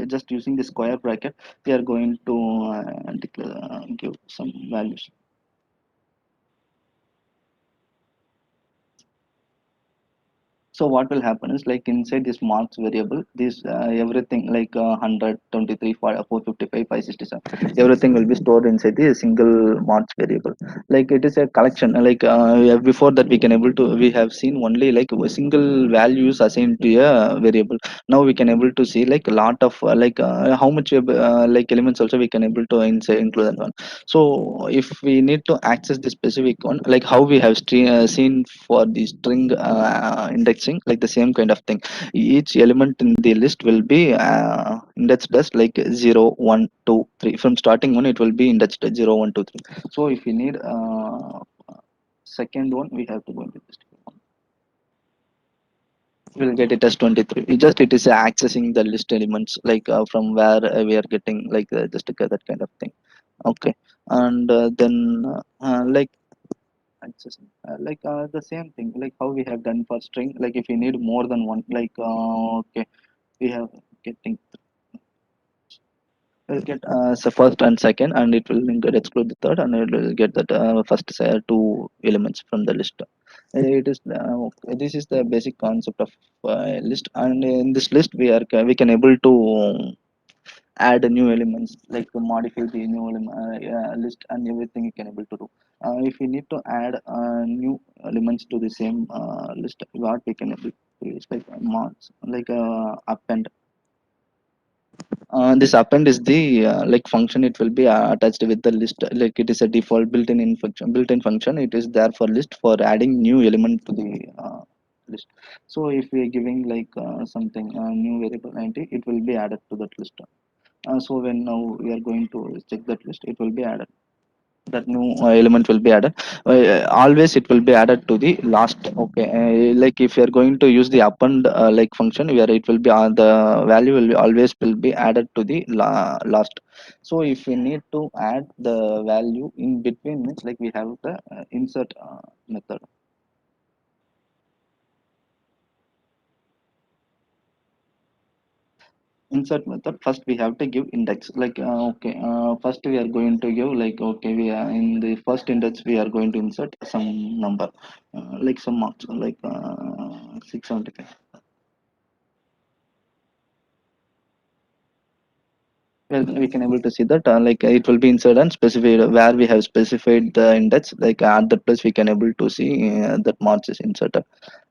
just using the square bracket, we are going to declare, give some values. So what will happen is like inside this marks variable, this everything like 100, 23, 455, 567, everything will be stored inside the single marks variable. Like it is a collection. Like before that we can able to, we have seen only like a single values assigned to a variable. Now we can able to see like a lot of how much like elements also we can able to inside include that one. So if we need to access the specific one, like how we have seen for the string indexing, like the same kind of thing. Each element in the list will be indexed as like 0, 1, 2, 3. From starting one, it will be indexed as 0, 1, 2, 3. So if we need second one, we have to go into this one. We'll get it as 23. It is accessing the list elements like from where we are getting like just that kind of thing. Okay, and then like accessing the same thing like how we have done for string. Like if we need more than one, like okay, we have getting, we'll get so first and second, and it will get exclude the third, and it will get that first two elements from the list. It is okay, this is the basic concept of list, and in this list we can able to add new elements, like modify the new list, and everything you can able to do. If we need to add new elements to the same list, what we can able to do is like mods, like append. This append is the like function. It will be attached with the list. Like it is a default built-in function. It is there for list for adding new element to the list. So if we are giving like something new variable 90, it will be added to that list. So when now we are going to check that list, it will be added. That new element will be added. Always it will be added to the last. Okay, like if you are going to use the append like function, where it will be the value will be always will be added to the last. So if we need to add the value in between, means like we have the insert method. Insert method, first we have to give index, like okay, first we are going to give like okay, we are in the first index, we are going to insert some number, like some marks, like 675. Well, we can able to see that like it will be inserted and specified where we have specified the index, like at that place we can able to see that marks is inserted.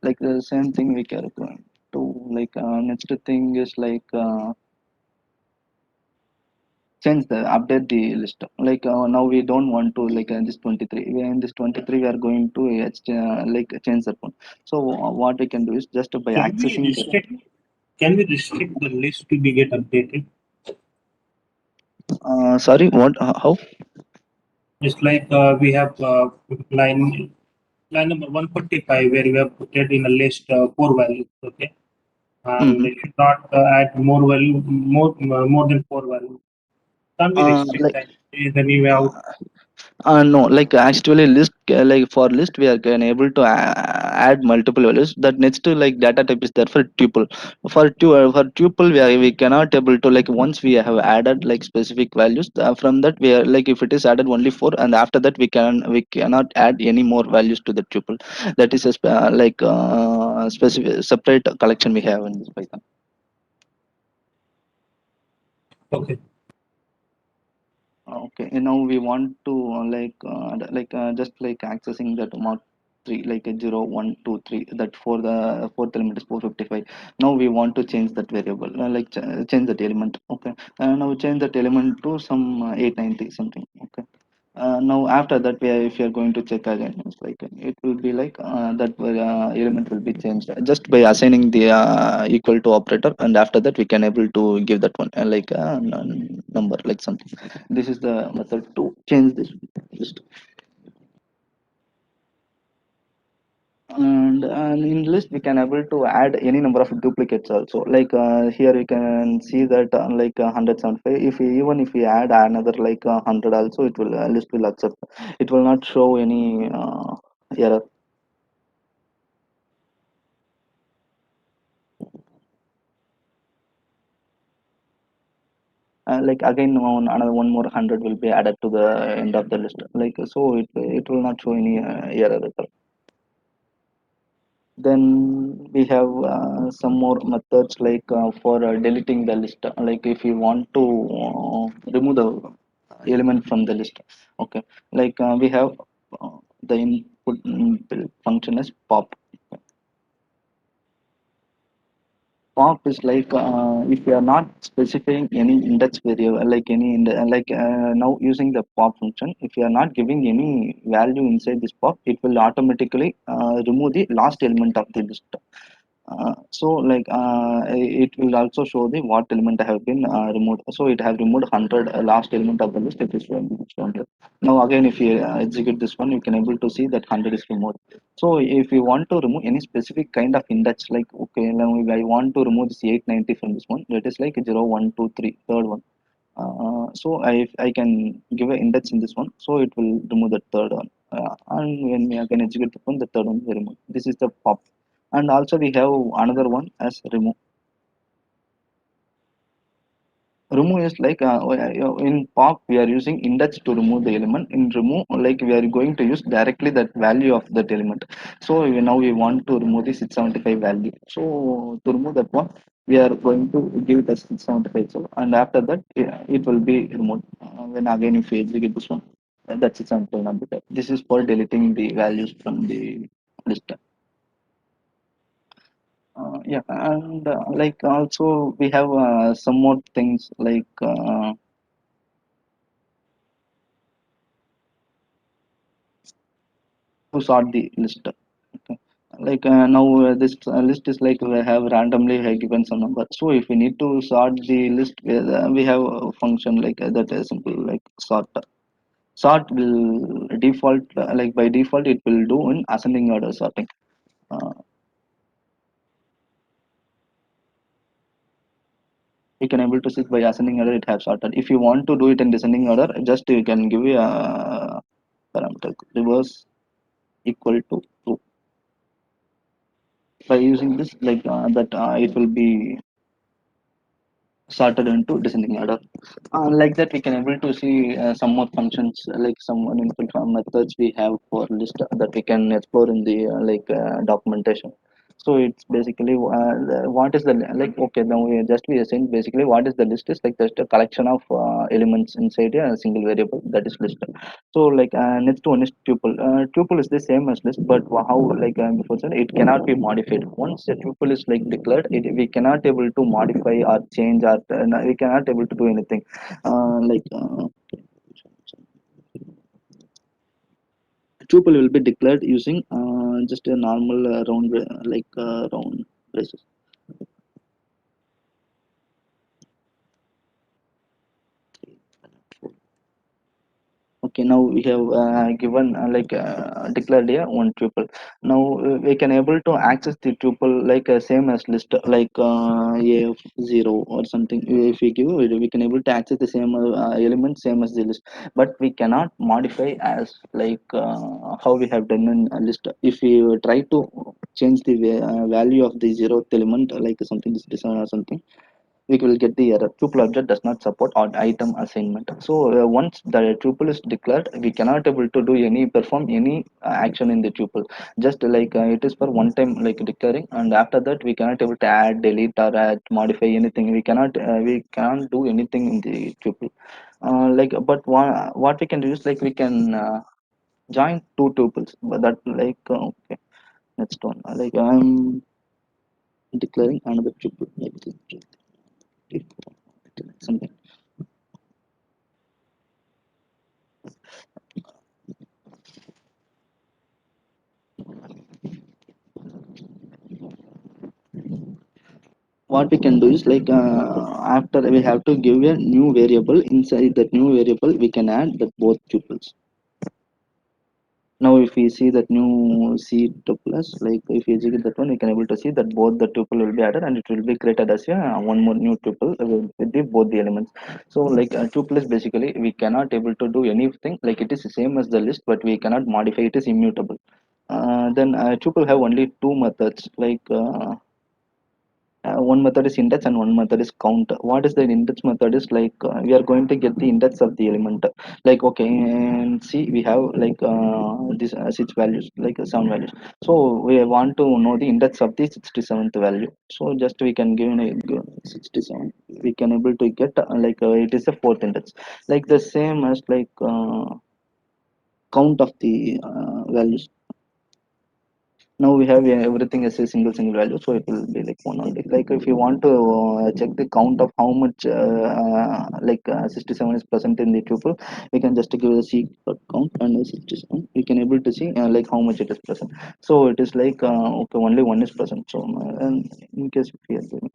Like the same thing we can going to, like next thing is like change the update the list. Like now we don't want to like this 23, in this 23 we are going to like change that one. So what we can do is just by Can we accessing the restrict? Can we restrict the list to be get updated? sorry, what how. It's like we have line number 145 where we have put it in a list four values. Okay, and Mhm. they should not add more than four values. Can we restrict Like that? Is any way out? no, like actually list like for list we are can able to add multiple values. That next to like data type is there for tuple. For tuple we cannot able to, like once we have added like specific values, from that we are like if it is added only four, and after that we cannot add any more values to the tuple. That is a like specific separate collection we have in this Python. Okay. Okay, and now we want to just like accessing that mark three, like a 0, 1, 2, 3. That for the fourth element is 455. Now we want to change that variable, change that element. Okay, now change that element to some 890 something. Okay, now after that if you are going to check again, it's like it will be like that element will be changed just by assigning the equal to operator, and after that we can able to give that one like a number like something. This is the method to change this list. And in list we can able to add any number of duplicates also, like here you can see that 175, even if we add another like 100 also, it will list will accept. It will not show any error. like again on another one more 100 will be added to the end of the list, like so it will not show any error at all. Then we have some more methods like for deleting the list, like if you want to remove the element from the list. Okay, like we have the input function is pop. Pop is like if you are not specifying any index variable, like now using the pop function, if you are not giving any value inside this pop, it will automatically remove the last element of the list. So like it will also show the what element have been removed. So it have removed 100 last element of the list. It is shown here. Now again, if you execute this one, you can able to see that 100 is removed. So if you want to remove any specific kind of index, like okay, now I want to remove this 890 from this one. That is like 0, 1, 2, 3, third one. So I can give an index in this one, so it will remove the third one. And when we again execute the one, the third one will remove. This is the pop. And also we have another one as remove. Remove is like in pop we are using index to remove the element. In remove, like we are going to use directly that value of that element. So now we want to remove the 675 value. So to remove that one, we are going to give it as 675. So and after that it will be removed. When again if we execute this one, that's 675 will not be there. This is for deleting the values from the list. Yeah, and like also we have some more things like to sort the list. Okay. Like now this list is like we have randomly given some number. So if we need to sort the list, we have a function like that is simple like sort. Sort will default like by default it will do in ascending order sorting. Uh, you can able to see by ascending order it have sorted. If you want to do it in descending order, just you can give a parameter reverse equal to true. By using this, like that it will be sorted into descending order. Like that, we can able to see some more functions, like some input methods we have for list that we can explore in the documentation. So it's basically what is the like. Okay, now we just we are saying basically what is the list is like just a collection of elements inside a single variable, that is list. So like next one is tuple. Tuple is the same as list, but how like before said, it cannot be modified. Once a tuple is like declared, we cannot able to modify or change or we cannot able to do anything. Like tuple will be declared using just a normal round braces. Okay, now we have given declared here one tuple. Now we can able to access the tuple like same as list, like a0 or something. If we give it, we can able to access the same element same as the list, but we cannot modify as like how we have done in a list. If we try to change the value of the zeroth element, like something is something, we will get the error. Tuple object does not support odd item assignment. So once the tuple is declared, we cannot able to do any perform any action in the tuple. Just like it is for one time like declaring, and after that we cannot able to add, delete, or add, modify anything. We cannot do anything in the tuple. But what we can do is like we can join two tuples. But that like okay, next one. Like I'm declaring another tuple like this, something. What we can do is like after we have to give a new variable. Inside that new variable we can add the both tuples. Now if we see that new c tuples, like if we execute that one, we can able to see that both the tuple will be added and it will be created as a one more new tuple with the both the elements. So like tuple is basically we cannot able to do anything, like it is the same as the list, but we cannot modify, it is immutable. Then tuple have only two methods, like one method is index and one method is count. What is the index method is like we are going to get the index of the element, like okay, and see we have like this six values, like seven values. So we want to know the index of the 67th value. So just we can give a 67, we can able to get like it is the fourth index, like the same as like count of the values. Now we have everything as a single value, so it will be like one only. Like if you want to check the count of how much 67 is present in the tuple, we can just give the c count and 67. We can able to see like how much it is present. So it is like okay, only one is present. So and in case if we are doing,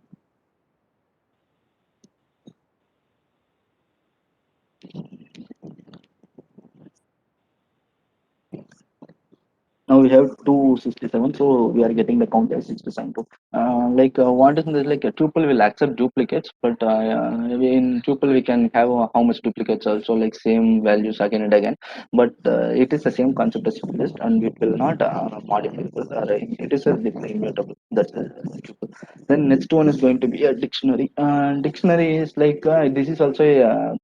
now we have 267, so we are getting the count as 67 too. What is this, like a tuple will accept duplicates, but in tuple we can have how much duplicates also, like same values again and again. But it is the same concept as list, and it will not modify the array. It is a immutable. That's a tuple. Then next one is going to be a dictionary. Dictionary is like this is also a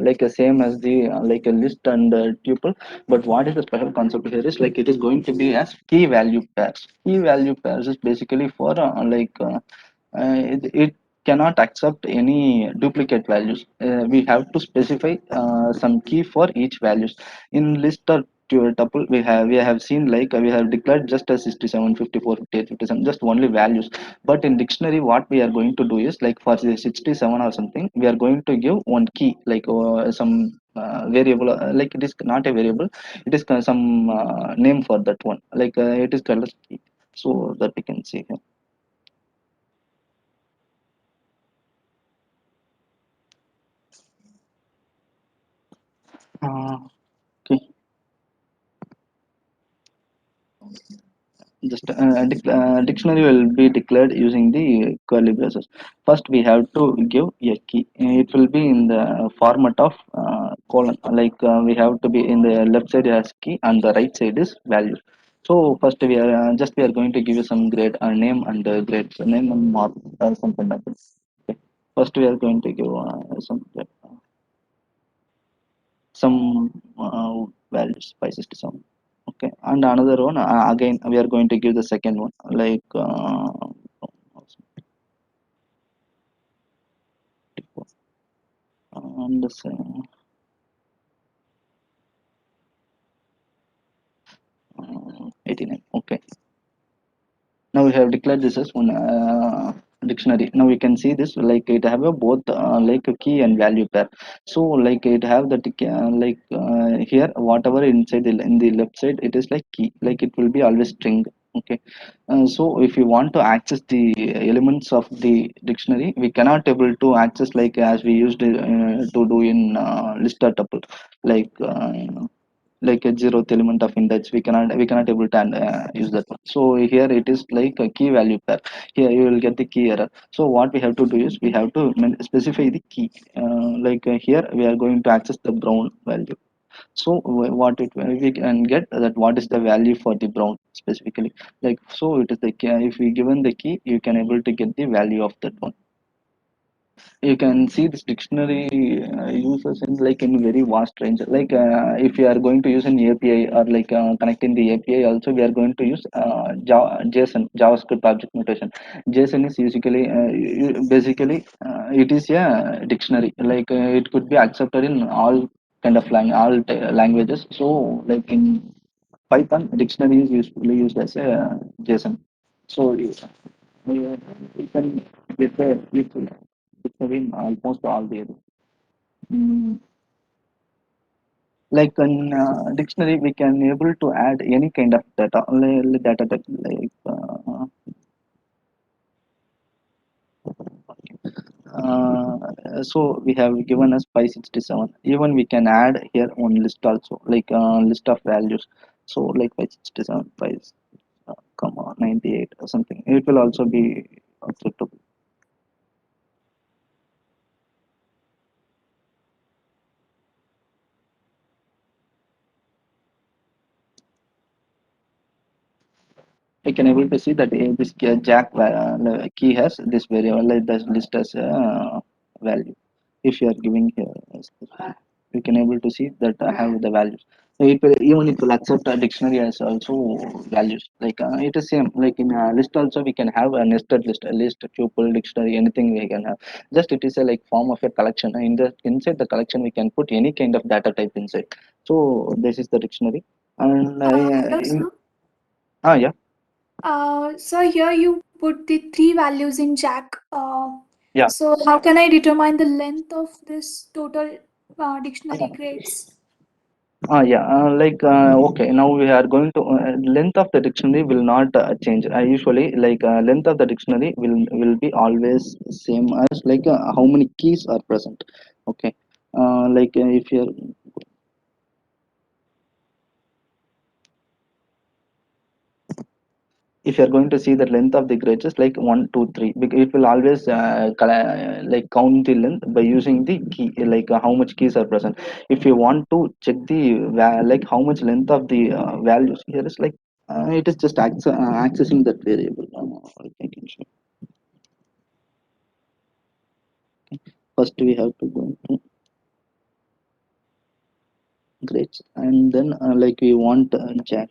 like a same as the like a list and tuple. But what is the special concept here is like it is going to be as key value pairs. Key value pairs is basically for it cannot accept any duplicate values. We have to specify some key for each values. In list or tuple, we have seen like we have declared just as 67, 54, 58, 57, just only values. But in dictionary, what we are going to do is like for the 67 or something, we are going to give one key, like some variable, like it is not a variable, it is some name for that one, like it is called as key. So that we can see here. Okay, just dictionary will be declared using the curly braces. First we have to give a key. It will be in the format of colon, like we have to be in the left side as key and the right side is value. So first we are going to give you some grade name and grade, so name and mark something like this. Okay. First we are going to give some values 567. Okay, and another one again we are going to give the second one, like and the same 89. Okay, now we have declared this as one dictionary. Now we can see this like it have a both like a key and value pair. So like it have that here whatever inside in the left side, it is like key, like it will be always string. Okay, so if you want to access the elements of the dictionary, we cannot able to access like as we used to do in list or tuple, like like a zeroth element of index, we cannot able to use that one. So here it is like a key value pair. Here you will get the key error. So what we have to do is we have to specify the key, here we are going to access the brown value. So what it we can get that what is the value for the brown specifically, like so it is the key. If we given the key, you can able to get the value of that one. You can see this dictionary uses in like in very vast range. Like if you are going to use an API or like connecting the API, also we are going to use JSON, JavaScript object notation. JSON is basically basically it is a dictionary. Like it could be accepted in all kind of languages. So like in Python, dictionary is usually used as a JSON. So we can get a useful dictionary in almost all the areas. Mm, like in dictionary, we can able to add any kind of data, data type, like so we have given us 567. Even we can add here one list also, like list of values. So like 567, 5, comma 98 or something. It will also be acceptable. we can able to see that this jack key has this variable like this list as a value. If you are giving here, we can able to see that I have the values. So it will, even it will accept a dictionary as also values. Like it is same. Like in a list also we can have a nested list, a list, tuple, dictionary, anything we can have. Just it is a like form of a collection. In the inside the collection we can put any kind of data type inside. So this is the dictionary. And Hello, in, sir. yeah, So here you put the three values in Jack. yeah. So how can I determine the length of this total dictionary grades? Yeah, okay. Now we are going to length of the dictionary will not change. Usually, length of the dictionary will be always same as how many keys are present. Okay, if you're if you're going to see the length of the grades is like 1 2 3, because it will always like count the length by using the key, how much keys are present. If you want to check the like how much length of the values here is like it is just accessing that variable. I can show. First we have to go into grades, and then we want jack.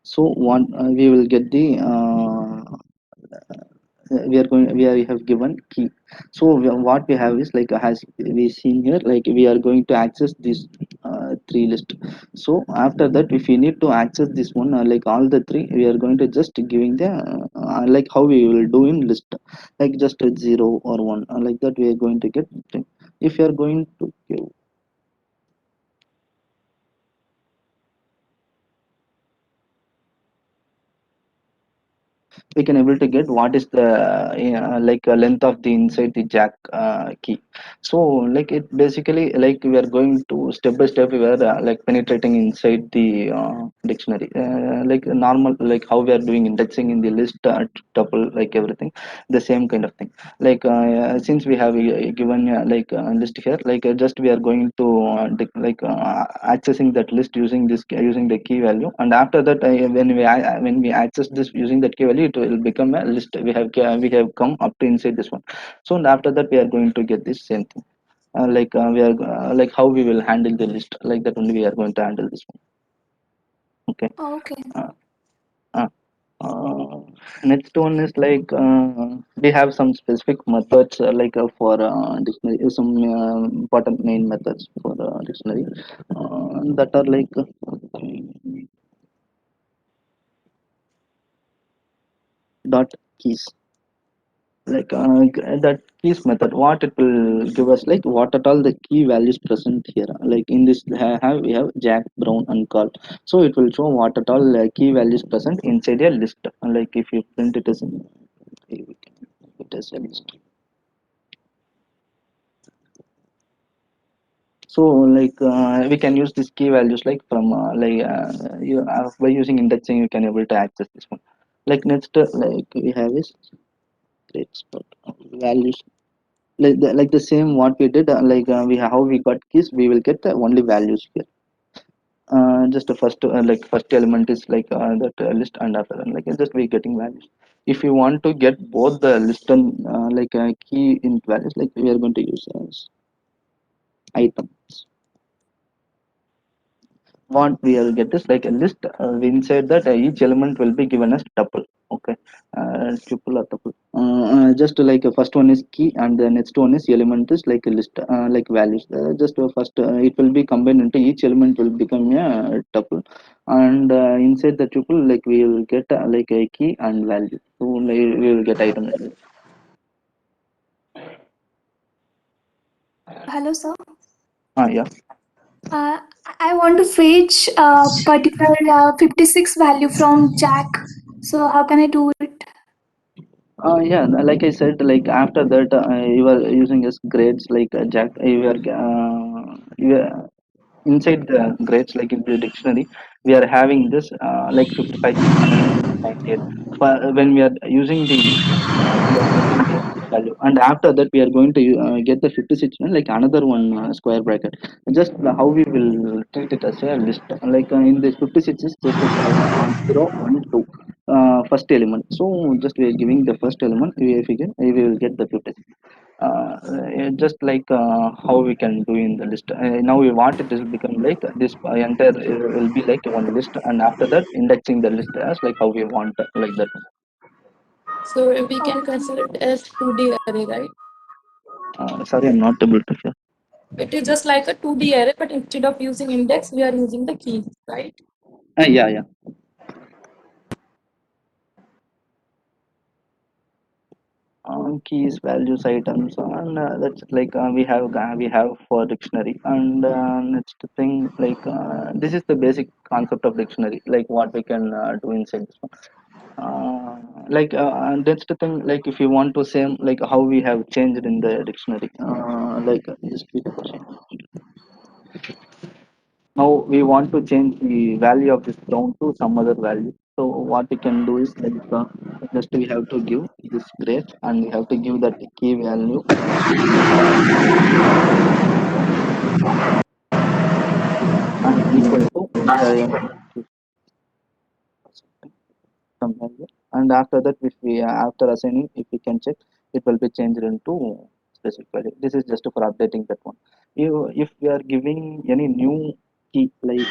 So one we will get the we are have given key. So what we have is has we seen here, we are going to access this three list. So after that, if we need to access this one, all the three, we are going to just giving the like how we will do in list, like just a zero or one, like that we are going to get three. If you are going to give, we can able to get what is the length of the inside the jack key. So it basically we are going to step by step, we are penetrating inside the dictionary, like normal, like how we are doing indexing in the list tuple, like everything the same kind of thing. Since we have given list here, just we are going to accessing that list using this using the key value. And after that, when we access this using that key value, it will become a list. We have come up to inside this one. So and after that, we are going to get this same thing, we are how we will handle the list, like that only we are going to handle this one. Okay. Okay. uh, uh, uh, Next one is we have some specific methods for dictionary, some important main methods for dictionary that are dot keys. That keys method, what it will give us, like what at all the key values present here, like in this have we have jack, brown, and call. So it will show what at all key values present inside a list. Like if you print it as in, okay, we can put it as a list. So we can use these key values like from by using indexing you can able to access this one. Next we have is grades values, like the same what we did, we how we got keys, we will get the only values here. Just the first first element is that list, and after that just we getting values. If you want to get both the list and key in values, we are going to use as items. What we will get is like a list, inside that each element will be given as tuple. Okay, tuple or tuple, just first one is key and the next one is element is like a list, values, just first it will be combined into each element will become a tuple. And inside the tuple, we will get a key and value. So we will get item value. Hello, sir. Yeah. Uh, I want to fetch a particular 56 value from Jack. So how can I do it? Yeah, like I said, after that, you are using as grades Jack. You are inside the grades, like in the dictionary, we are having this 55, 698. When we are using the we are getting the value, and after that we are going to get the 56 one, like another one square bracket. Just how we will treat it as a list. In this 56 is just 0 1 2. first element. So just we are giving the first element, we will get the 56. Just like how we can do in the list. Now we want it to become like this entire will be like one list, and after that indexing the list as like how we want like that. So we can Okay. consider it as 2D array, right? Sorry, I'm not able to hear. It is just like a 2D array, but instead of using index, we are using the keys, right? Yeah. Keys, values, items, and that's like we have for dictionary. And next thing, like this is the basic concept of dictionary, like what we can do inside this one. And that's the thing, like if you want to say like how we have changed in the dictionary, just read the question. Now we want to change the value of this brown to some other value. So what we can do is like just we have to give this grade, and we have to give that key value and equal to some value. And after that, if we after assigning, if we can check, it will be changed into specific value. This is just for updating that one. If we are giving any new key like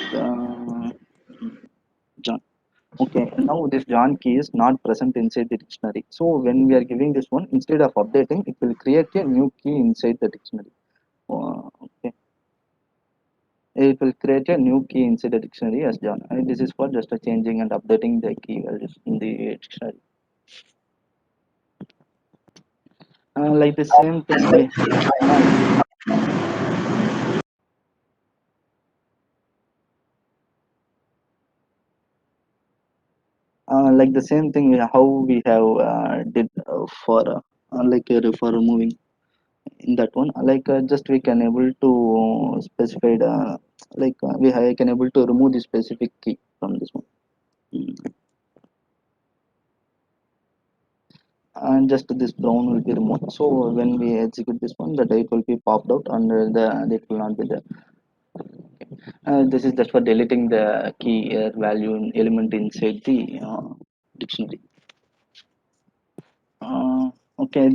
John. Okay, now this John key is not present inside the dictionary. So when we are giving this one, instead of updating, it will create a new key inside the dictionary. Okay, it will create a new key inside the dictionary as John. And this is for just changing and updating the key values in the dictionary. Like the same thing we like the same thing how we have did for for removing in that one, just we can able to specify can able to remove the specific key from this one. Mm. And just this brown will be removed, so when we execute this one, the date will be popped out and the date will not be there. This is just for deleting the key value element inside the dictionary. Okay,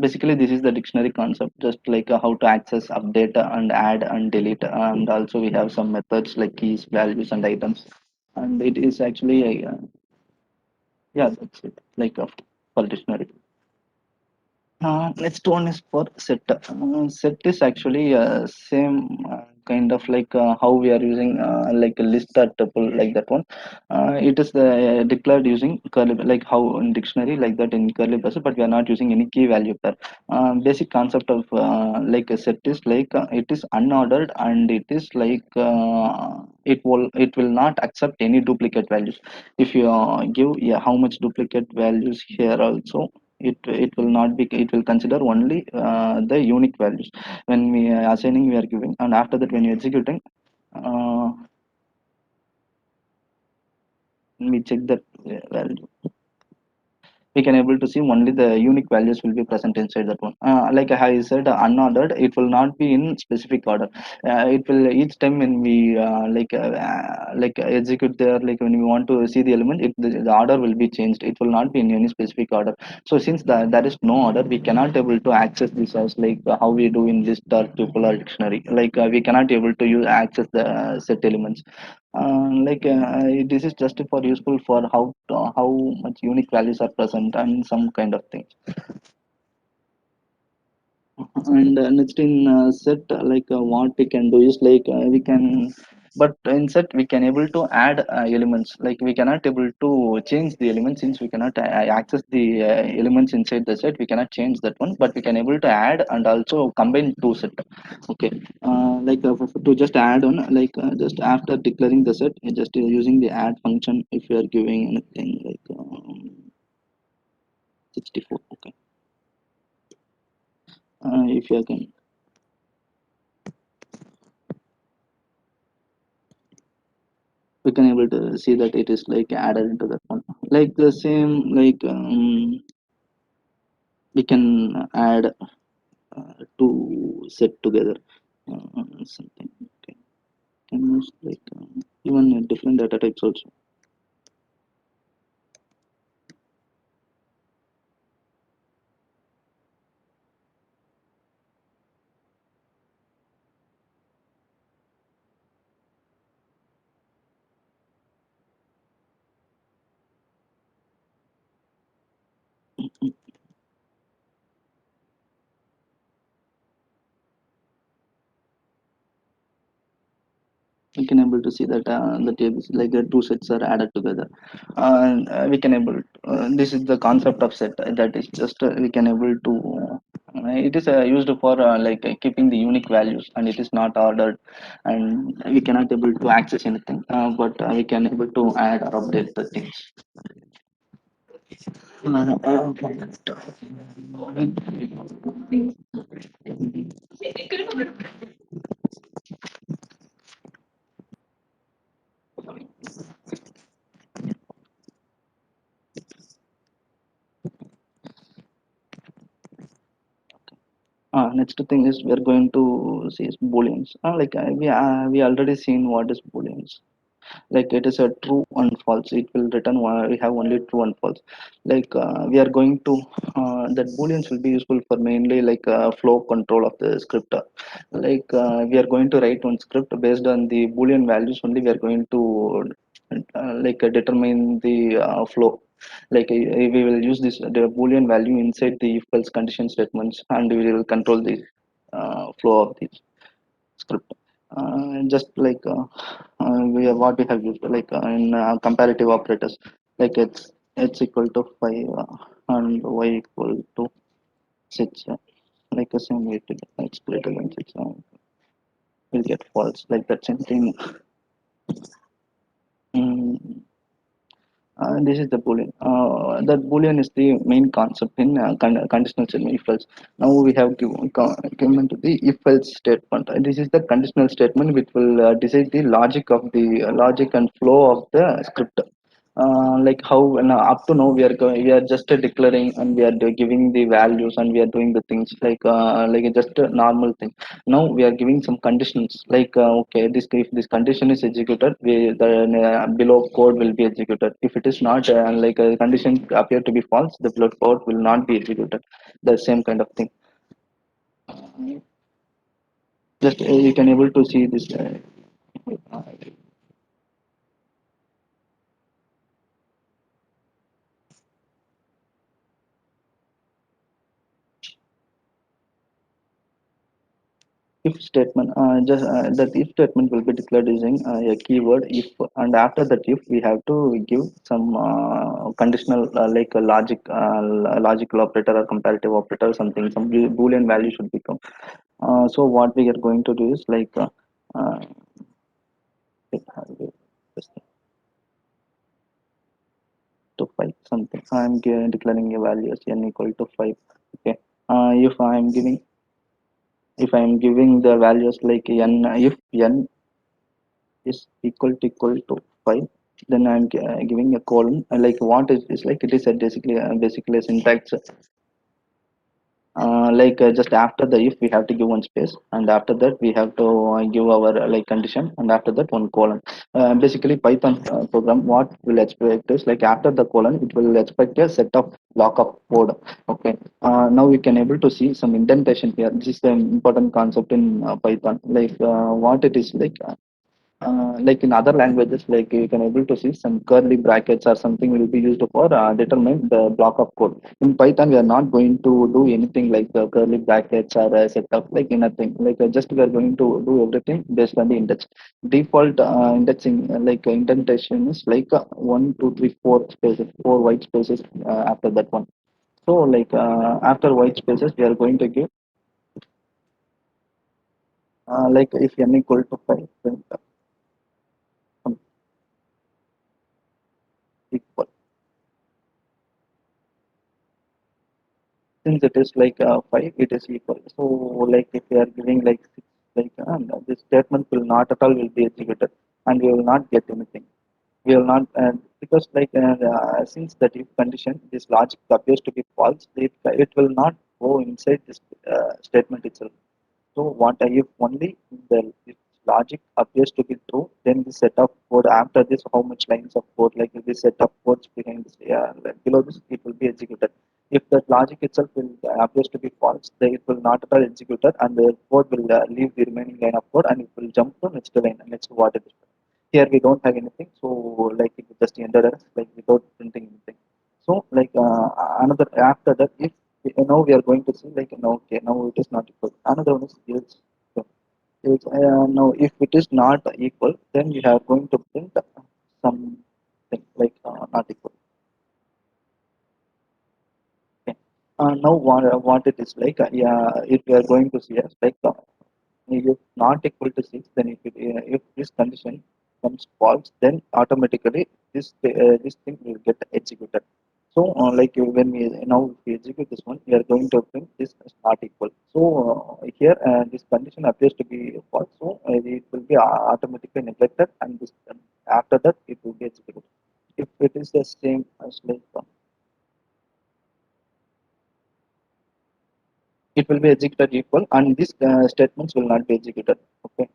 basically this is the dictionary concept, just like how to access, update, and add and delete, and also we have some methods like keys, values, and items, and it is actually yeah, that's it. For dictionary. Next one is for set. Set is actually same kind of like how we are using like a list or tuple like that one. It is declared using curly, like how in dictionary like that in curly braces, but we are not using any key value there. Basic concept of like a set is like it is unordered, and it is like it will not accept any duplicate values. If you give how much duplicate values here also, it will not be, it will consider only the unique values when we are assigning, we are giving, and after that when you executing, uh, we check that value, we can able to see only the unique values will be present inside that one. Like I said, unordered, it will not be in specific order. It will each time when we execute there, like when we want to see the element, the order will be changed, it will not be in any specific order. So since there is no order, we cannot able to access this as like how we do in list or tuple or dictionary, we cannot able to use access the set elements. This is just for useful for how much unique values are present and some kind of things. And next in set, what we can do is we can, but in set we can able to add elements, like we cannot able to change the elements, since we cannot access the elements inside the set, we cannot change that one, but we can able to add and also combine two set. Okay, to just add on, just after declaring the set, just using the add function, if you are giving anything 64. Okay, if you can, we can able to see that it is like added into that one, like the same, we can add two set together, something. Okay, can use even different data types also. we can able to see that the tables like the two sets are added together, and we can able this is the concept of set, that is just we can able to it is used for keeping the unique values, and it is not ordered, and we cannot able to access anything, but we can able to add or update the things. Next thing is we are going to see is booleans. We already seen what is booleans. Like it is a true and false, it will return we have only true and false. We are going to that booleans will be useful for mainly flow control of the script. We are going to write one script based on the boolean values only, we are going to determine the flow. We will use this the boolean value inside the if else condition statements, and we will control the flow of this script. Just we have what we have used in comparative operators, like it's equal to 5 and y equal to 6, like the same way to it's greater than 6, we'll get false, like that same thing. Mm, this is the boolean. That boolean is the main concept in conditional statement if else. Now we have given to the if else statement. This is the conditional statement which will decide the logic of the logic and flow of the script. Like how up to now we are just declaring, and we are giving the values, and we are doing the things just a normal thing. Now we are giving some conditions, okay, this if this condition is executed, the below code will be executed. If it is not a condition appear to be false, the below code will not be executed. The same kind of thing. Just you can able to see this if statement. Just that if statement will be declared using a keyword if, and after that if we have to give some conditional logical operator or comparative operator, something, some boolean value should become. So what we are going to do is uh, to 5 something. I'm declaring a value as n equal to 5. Okay. If I'm giving the values like n, if n is equal to 5, then I'm giving a colon, like what is like it is a basically a syntax, just after the if we have to give one space, and after that we have to give our condition, and after that one colon. Basically Python program what will expect is like after the colon it will expect a set of block of code. Okay. Now we can able to see some indentation here. This is the important concept in Python, what it is like in other languages, like you can able to see some curly brackets or something will be used for determine the block of code. In Python we are not going to do anything like curly brackets or setup, like nothing, just we are going to do everything based on the index. Default indexing indentation is 1 2 3 4 spaces, 4 white spaces after that one. So after white spaces we are going to give if n equal to 5, then equal. Since it is 5, it is equal. So if we are giving 6, this statement will not at all will be executed, and we will not get anything. We will not because since that if condition this logic appears to be false, it will not go inside this statement itself. So what if only the if logic appears to be true, then the set of code after this, how much lines of code, like this set of codes behind this, below this, it will be executed. If the logic itself will appears to be false, then it will not at all executed, and the code will leave the remaining line of code, and it will jump to next line, next what it is. Here we don't have anything, so it just ended us without printing anything. So another after that, if now we are going to see now okay, now it is not equal. Another one is else. Now, if it is not equal, then we are going to print something like not equal. Okay. Now, what it is like, yeah, if we are going to see as like if not equal to 6, then if this condition comes false, then automatically this thing will get executed. So, when we now if we execute this one, we are going to print this is not equal. So, here this condition appears to be false. So, it will be automatically neglected, and this after that it will be executed. If it is the same as like it will be executed equal, and these statements will not be executed. Okay.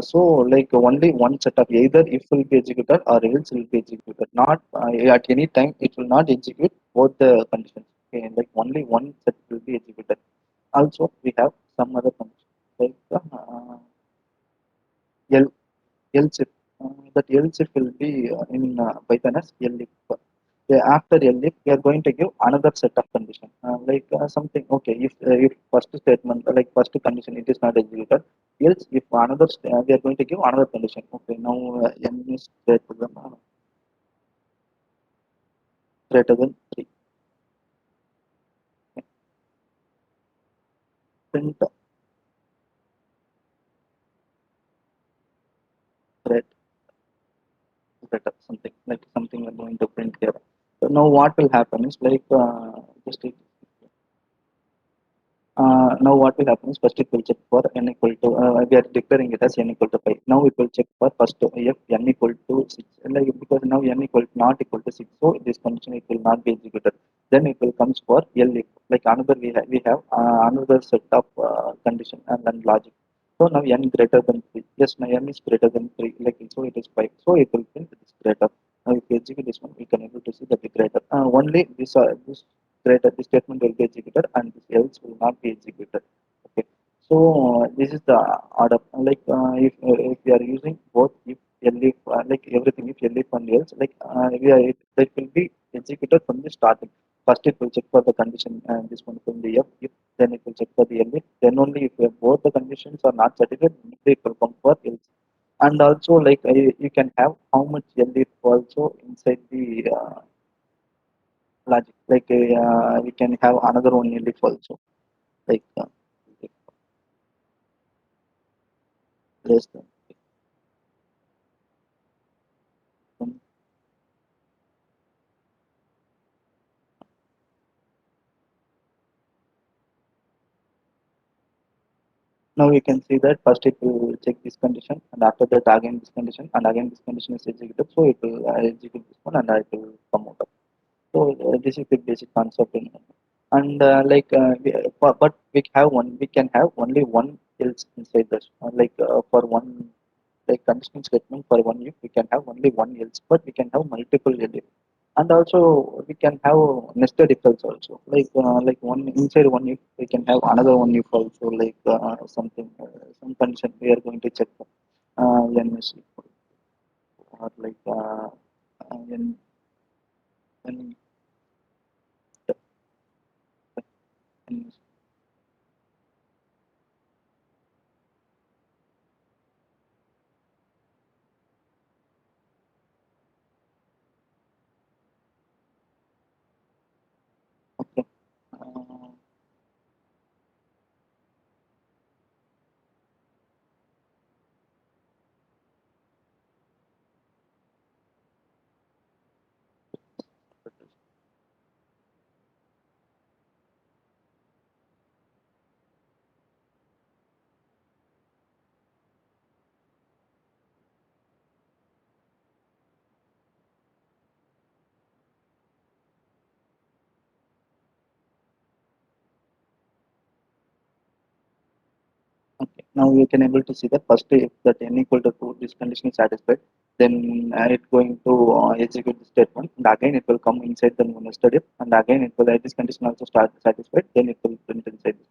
So like only one set of either if will be executed or else will be executed, not at any time it will not execute both the conditions. Okay, like only one set will be executed. Also we have some other conditions like else else if that else if will be in Python as elif. After elif, we are going to give another set of condition, something. Okay, if first statement like first condition it is not executed, else if we are going to give another condition. Okay, now n is greater than 3. Okay, print great greater something like something we are going to print here. So now what will happen is like just now what will happen is first it will check for n equal to we are declaring it as n equal to 5. Now it will check for first if n equal to 6, like because now n equal not equal to 6, so this condition it will not be executed. Then it will comes for l if like another we have another set of condition and then logic. So now n greater than 3. Yes, now n is greater than 3. Like so it is 5. So it will print this greater. Now if you execute this one, we can able to see that the greater. Only this greater this statement will be executed and this else will not be executed. Okay. So this is the order. If we are using both if elif everything if elif and else it will be executed from the starting. First it will check for the condition and this one from the if then it will check for the elif. Then only if both the conditions are not satisfied, it will come for else. And also you can have how much elif also inside the logic. We can have another one elif also. Like less than. um, Now you can see that first it will check this condition, and after that again this condition, and again this condition is executed. So it will execute this one, and it will come out. So this is the basic concept in. And but we can have only one else inside this. For one conditional statement for one if we can have only one else, but we can have multiple if. And also we can have nested if else also. Like one inside one if we can have another one if also, something some condition we are going to check n is equal or n, n, n is okay. Uh, Okay. Now you can able to see that first if that n equal to 2, this condition is satisfied, then it going to execute the statement, and again it will come inside the nested if, and again it will this condition also start satisfied, then it will print inside this.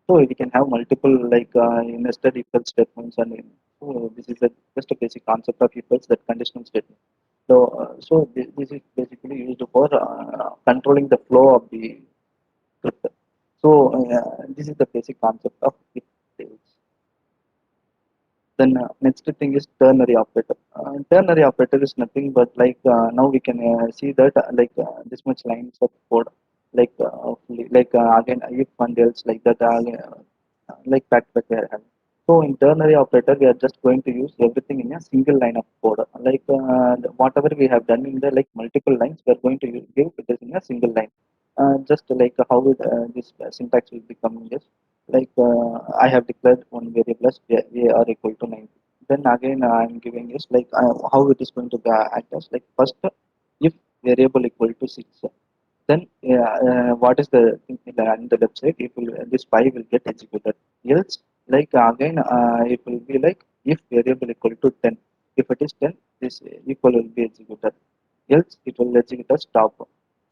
So we can have multiple nested if else statements, and so this is just a basic concept of if else that conditional statement. This is basically used for controlling the flow of the script. So this is the basic concept of if else. Then next thing is ternary operator. Ternary operator is nothing but like now we can see that this much lines of code again if and else like that like back back we are having. So in ternary operator we are just going to use everything in a single line of code. Whatever we have done in the like multiple lines we are going to give it is in a single line. Just like how this syntax will be coming is like I have declared one variable as a are equal to 90. Then again I am giving is like how it is going to be act as like first if variable equal to 6, then what is the thing in the website it will this 5 will get executed. Else like again it will be like if variable equal to 10, if it is 10 this equal will be executed, else it will execute as stop.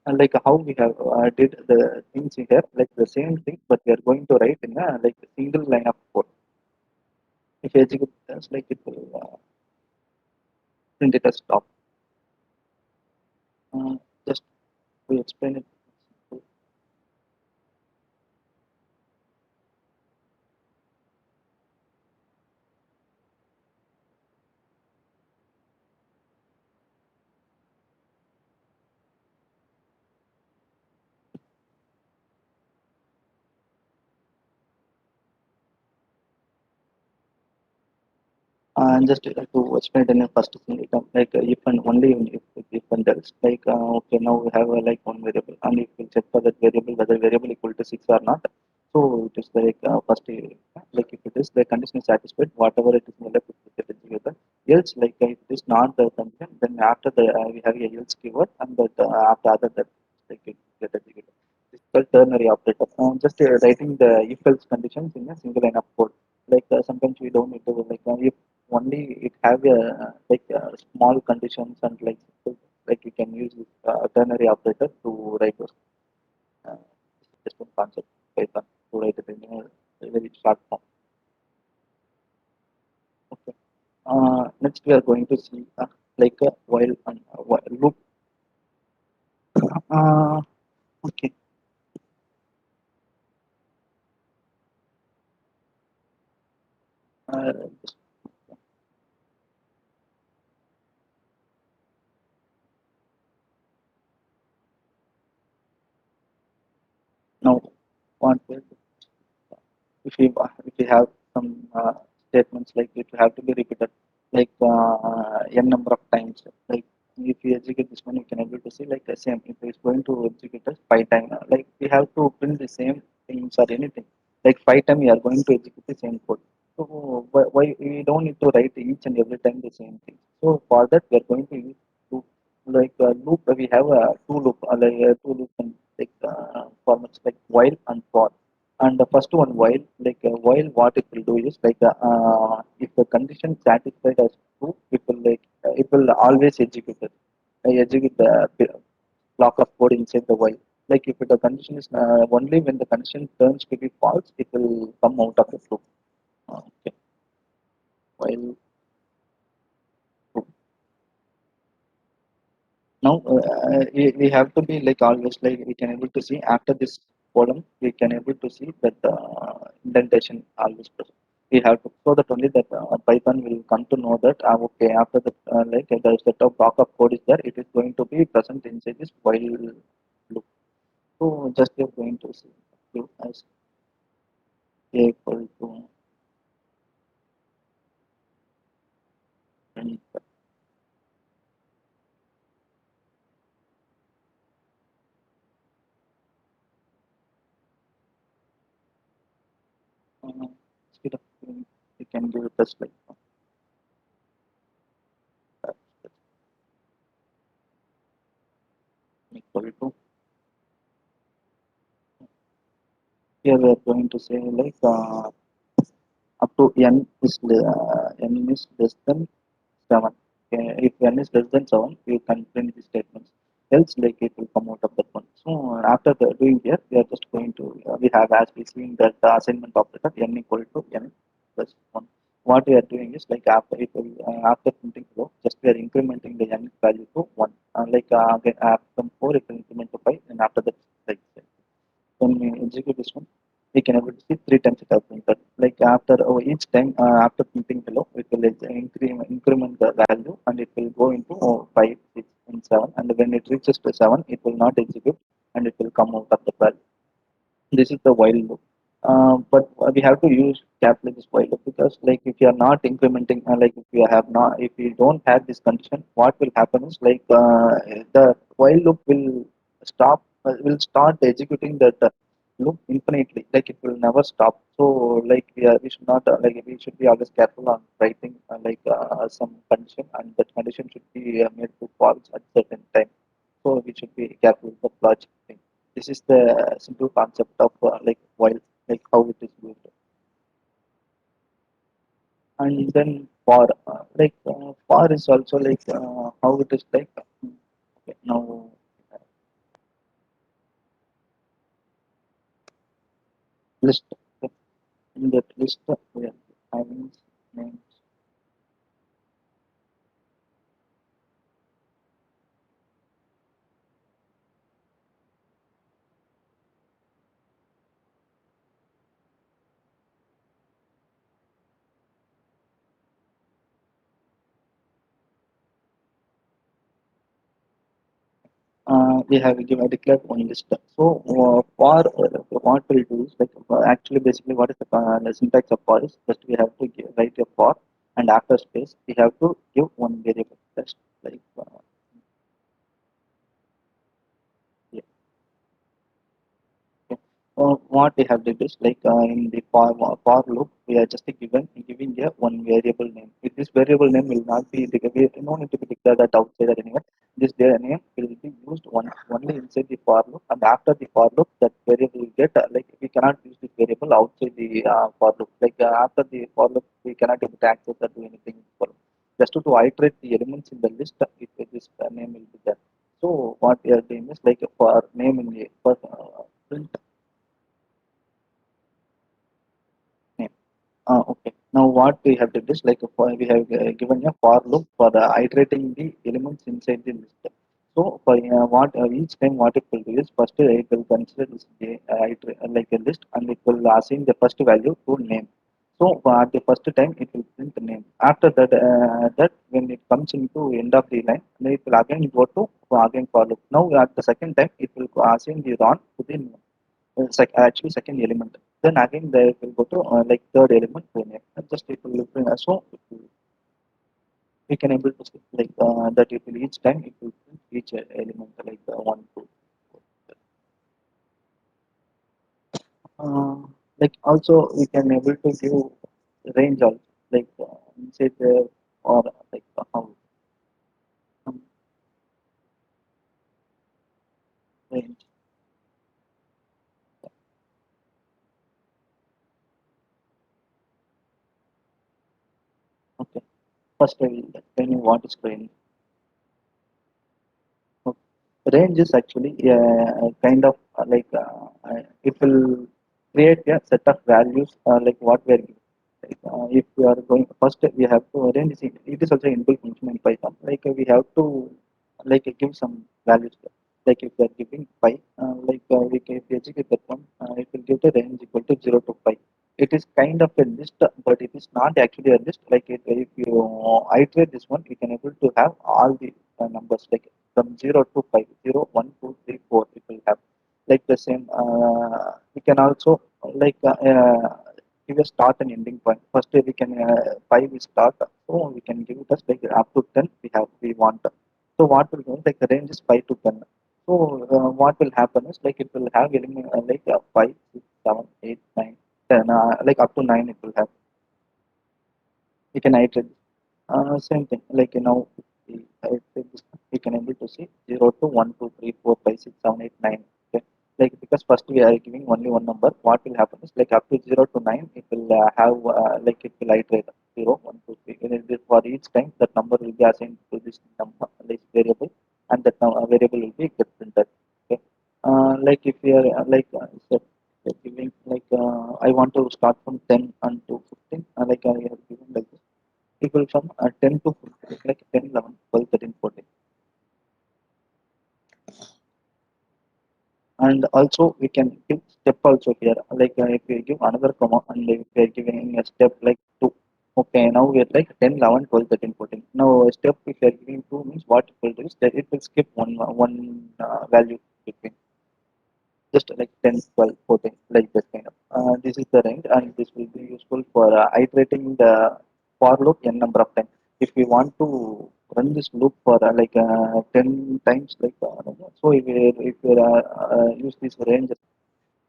And like how we have did the things here like the same thing but we are going to write in a like a single line of code. If execute as like it will print it as stop. Just to explain it. And just to explain it in a first thing, if and only if and else. Okay, now we have like one variable, and if we check for that variable whether variable equal to 6 or not. So it is like first like if it is the condition is satisfied, whatever it is left it will get executed. Else like if it is not the condition, then after the we have a else keyword, and that after other that like it get executed. This is called ternary operator. Just writing the if else conditions in a single line of code. Sometimes we don't need to if only it have a small conditions and like you can use this ternary operator to write those uh, just one concept Python to write it in a very short form. Okay. Next we are going to see like a while and while loop. Uh, okay. Just now what will if you have some statements like it have to be repeated n number of times like if you execute this one you can able to see like the same if it's going to execute us 5 times like we have to print the same things or anything like 5 times we are going to execute the same code. So why we don't need to write each and every time the same thing. So for that we are going to use loop. Loop we have a two loop two loop and formats like while and for. And the first one, while what it will do is if the condition satisfied as true, it will always execute it. Execute the block of code inside the while. Like if the condition is only when the condition turns to be false, it will come out of the loop. Okay, while true. Now we have to be like always like we can able to see after this column we can able to see that indentation always present. We have to so that only that Python will come to know that okay after the the set of block of code is there it is going to be present inside this while loop. So just we are going to see loop as a equal to and, instead of we can give it as like that, equal to here we are going to say up to n is less than 7. Okay. If n is less than 7, you can print the statements. Else, like it will come out of that one. So after the doing here, we are just going to we have as we seen that the assignment operator n equal to n plus 1. What we are doing is like after it will after printing below, just we are incrementing the n value to 1. Again after 4, it will increment to 5, and after that like when we execute this one, we can able to see 3 times it has printed. Like after each time after printing below, it will increment the value and it will go into 5, 6, and 7. And when it reaches to 7, it will not execute and it will come out of the value. This is the while loop. But we have to use carefully this while loop because like if you are not incrementing, like if you don't have this condition, what will happen is like the while loop will start executing that loop infinitely. Like it will never stop. So like we should not like we should be always careful on writing some condition, and that condition should be made to false at certain time. So we should be careful with the logic thing. This is the simple concept of like while, like how it is used. And then for is also like how it is like okay, now list. Okay, in that list we are having names. We have given declared one list. So for what we'll do is like actually basically what is the syntax of for is first we have to write a for, and after space we have to give one variable. That's like yeah. Okay. What we have did is like in the for loop, we are just giving a one variable name. If this variable name will not be we no need to be declared that outside or anywhere. This their name will be used only inside the for loop, and after the for loop, that variable will get like we cannot use this variable outside the for loop. Like after the for loop, we cannot able to access or do anything for loop. Just to iterate the elements in the list, if this name will be there. So what we are doing is like for name in the for print name. Okay. Now what we have did is like we have given a for loop for iterating the elements inside the list. So for what each time what it will do is first it will consider this like a list, and it will assign the first value to name. So at the first time it will print the name. After that when it comes into end of the line, then it will again go to again for loop. Now at the second time it will assign the run to the name. Actually second element. Then again there will go to like third element to name. And just it will bring so we can able to see like that it will each time it will print each element like one two. Uh, like also we can able to give range also like inside there or like how um, range. Okay. First I will explain you what is range. Okay. Range is actually kind of it will create a set of values like what we are giving. Like, if we are going first, we have to range. It is also inbuilt function in Python. Like we have to like give some values. There. Like if we are giving pi, we can if we execute that one, it will give the range equal to 0 to 5. It is kind of a list, but it is not actually a list. Like if you iterate this one, you can able to have all the numbers like from 0 to 5, 0, 1, 2, 3, 4. It will have like the same. We can also like give a start and ending point. First, we can 5 is start, so we can give it as like up to 10. We want. So what will do like the range is 5 to 10. So what will happen is like it will have element 5, 6, 7, 8, 9, 10. Like up to 9, it will have. You can iterate. Same thing. Like iterate this, we can able to see 0 to 1, 2, 3, 4, 5, 6, 7, 8, 9. Okay. Like because first we are giving only one number. What will happen is like up to 0 to 9, it will have like it will iterate 0, 1, 2, 3. And it is for each time that number will be assigned to this number, this variable, and that variable will be get printed. Okay. Like if we are so, giving I want to start from 10 and to 15. Like I have given like this equal from 10 to 15, like 10, 11, 12, 13, 14. And also we can give step also here, like if we give another comma and if we are giving a step like 2. Okay, now we are like 10, 11, 12, 13, 14. Now a step if we are giving 2 means what it will do is that it will skip one value between, just like 10, 12, 14, like that kind of. This is the range and this will be useful for iterating the for loop n number of times. If we want to run this loop for 10 times, like so if we use this range,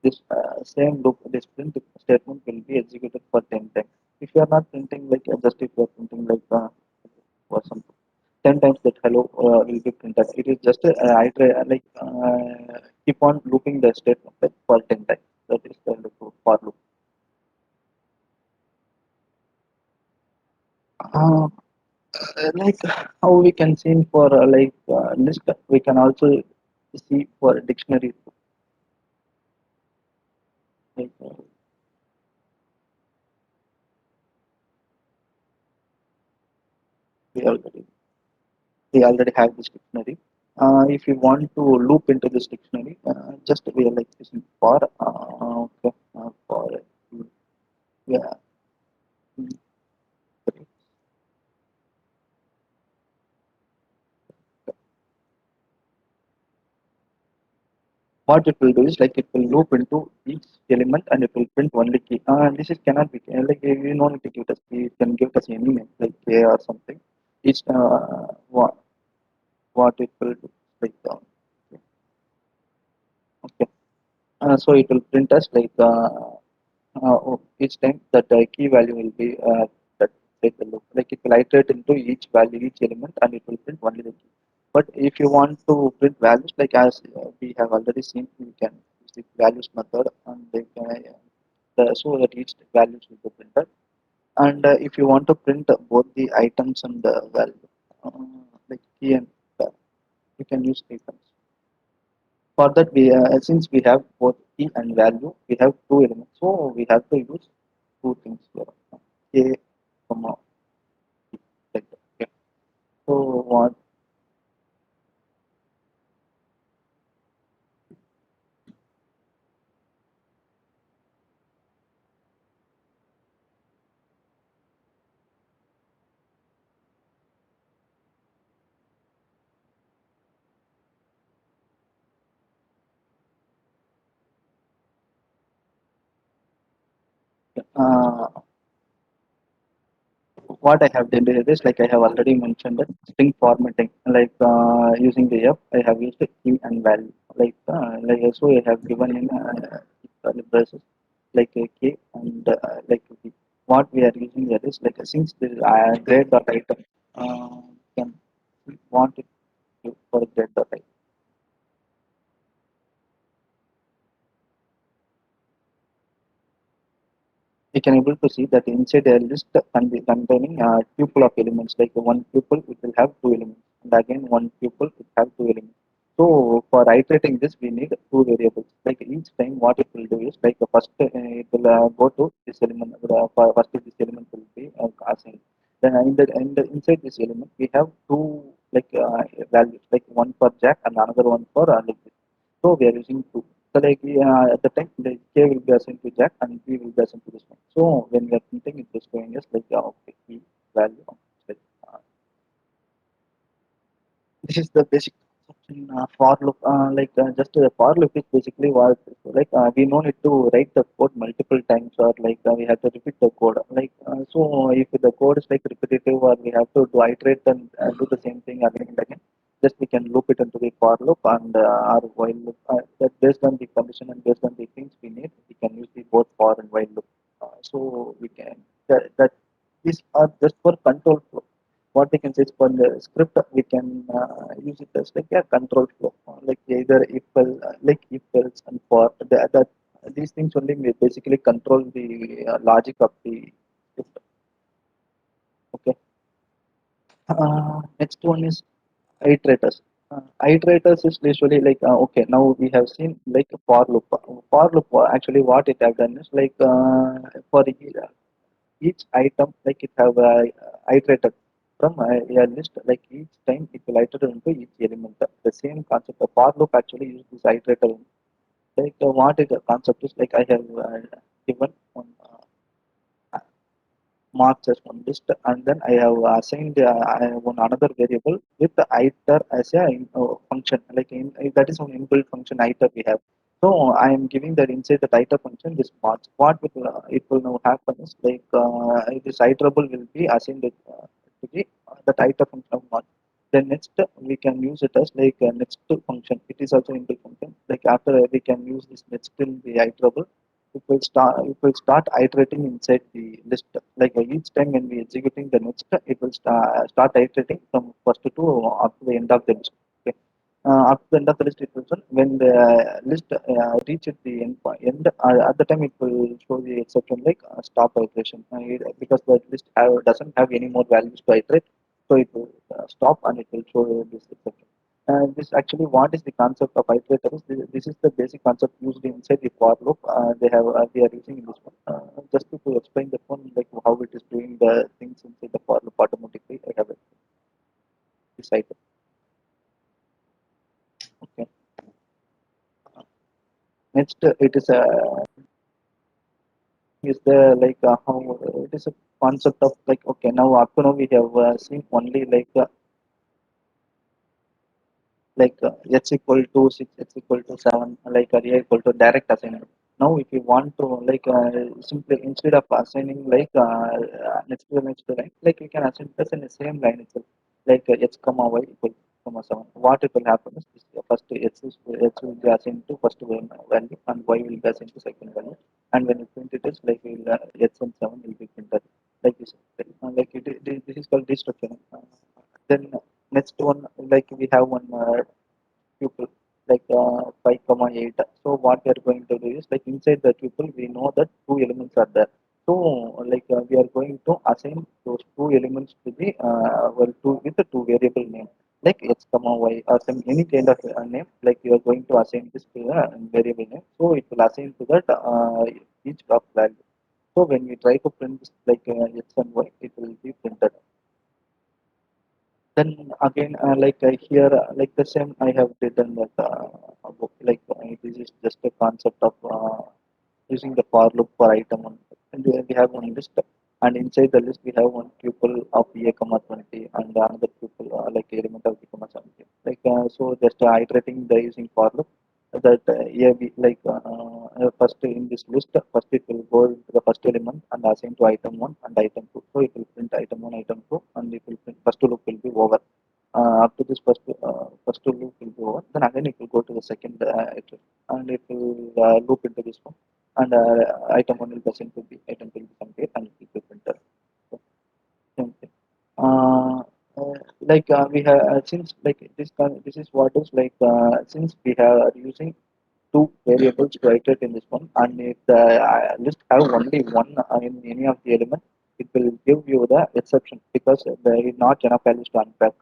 this same loop, this print statement will be executed for 10 times. If you are not printing like just if you are printing like or something, 10 times that hello will be printed. It is just I try keep on looping the statement like for 10 times. That is the loop for loop. Uh, like how we can see for list, we can also see for dictionary. Like, we already we already have this dictionary. If you want to loop into this dictionary, just we are like using for okay, for yeah. What it will do is like it will loop into each element and it will print only key. This is cannot be like you don't need to give us key. You can give us any name like K or something. Each what it will do like okay. So it will print us like each time that key value will be that take a look. Like it will iterate into each value, each element, and it will print only the key. But if you want to print values, like as we have already seen, we can use the values method, and they can, so that each values will be printed. And if you want to print both the items and the value, like key and value, you can use items. For that, we since we have both key and value, we have two elements, so we have to use two things here. K, comma, like that. Okay. So what? Uh, what I have done here is like I have already mentioned that string formatting, like using the F, I have used the key and value. Like so I have given in braces like a K and like V. What we are using here is like since the grade dot item can want it to for grade dot item. We can able to see that inside a list containing a tuple of elements, like one tuple it will have two elements and again one tuple it have two elements. So for iterating this we need two variables, like each time what it will do is like first it will go to this element, first this element will be assigned, then inside this element we have two like values, like one for Jack and another one for like this. So we are using two. So like at the time, the K will be assigned to Jack and B will be assigned to this one. So when we are printing, it is showing us like okay, key value. Like, uh, this is the basic concept in for loop. Just for loop is basically what like we no need to write the code multiple times or like we have to repeat the code. So if the code is like repetitive or we have to do iterate and do the same thing again and again, just we can loop it into the for loop and our while loop. That based on the condition and based on the things we need, we can use the both for and while loop. So we can that these are just for control flow. What we can say is for the script we can use it as like a control flow, like either like if else and for that these things only may basically control the logic of the script. Okay. Next one is iterators. Iterators is usually like okay, now we have seen like a for loop. For loop actually what it have done is like for each item, like it have iterated from a list, like each time it will iterate into each element. The same concept of for loop actually use this iterator. Like what is the concept is like I have given one marks as one list, and then I have assigned I have one another variable with the iter as a function. Like that is one inbuilt function iter we have. So I am giving that inside the iter function this marks. What will it will now happen is like this iterable will be assigned to the that iter function of marks. Then next we can use it as like next function. It is also inbuilt function. Like after we can use this next in the iterable, it will start iterating inside the list. Like each time when we executing the next, it will start iterating from first to up to the end of the list. Okay. Up to the end of the list, it will when the list reaches the end, at the time it will show the exception like stop iteration, because the list doesn't have any more values to iterate, so it will stop and it will show this exception. This actually, what is the concept of iterators? This is the basic concept used inside the for loop. They are using in this one. Just to explain the one like how it is doing the things inside the for loop automatically. I have it decided. Okay. Next, it is a is the like how it is a concept of like okay, now up to now we have seen only h equal to 6, h equal to 7, like a equal to direct assignment. Now, if you want to like simply instead of assigning like next to the next line, like you can assign this in the same line itself, like h comma y equal to comma 7. What it will happen is this, first h will be assigned to first value and y will be assigned to second value. And when you print it is like h and 7 will be printed like this. Like this is called destructuring. Then next one, like we have one tuple like 5 comma 8. So what we are going to do is like inside the tuple we know that two elements are there. So like we are going to assign those two elements to the two with the two variable name like x comma y or some any kind of name, like you are going to assign this to a variable name. So it will assign to that each of value. So when we try to print this like x and y, it will be printed. Then again like here like the same I have written that book like this is just a concept of using the for loop for item one. And we have one list, and inside the list we have one tuple of a comma 20 and another tuple like element of b comma 17, like so just iterating the using for loop that like first in this list first it will go to the first element and assign to item 1 and item 2. So it will print item 1 item 2 and it will print first loop will be over. After this first loop will be over, then again it will go to the second iteration and it will loop into this one, and item 1 will be assigned to b, item 2 will be compared and it will be printed. So, same thing. Uh, like we have since like this is what is like since we are using two variables to iterate in this one, and if the list have only one in any of the element, it will give you the exception because there is not enough values to unpack.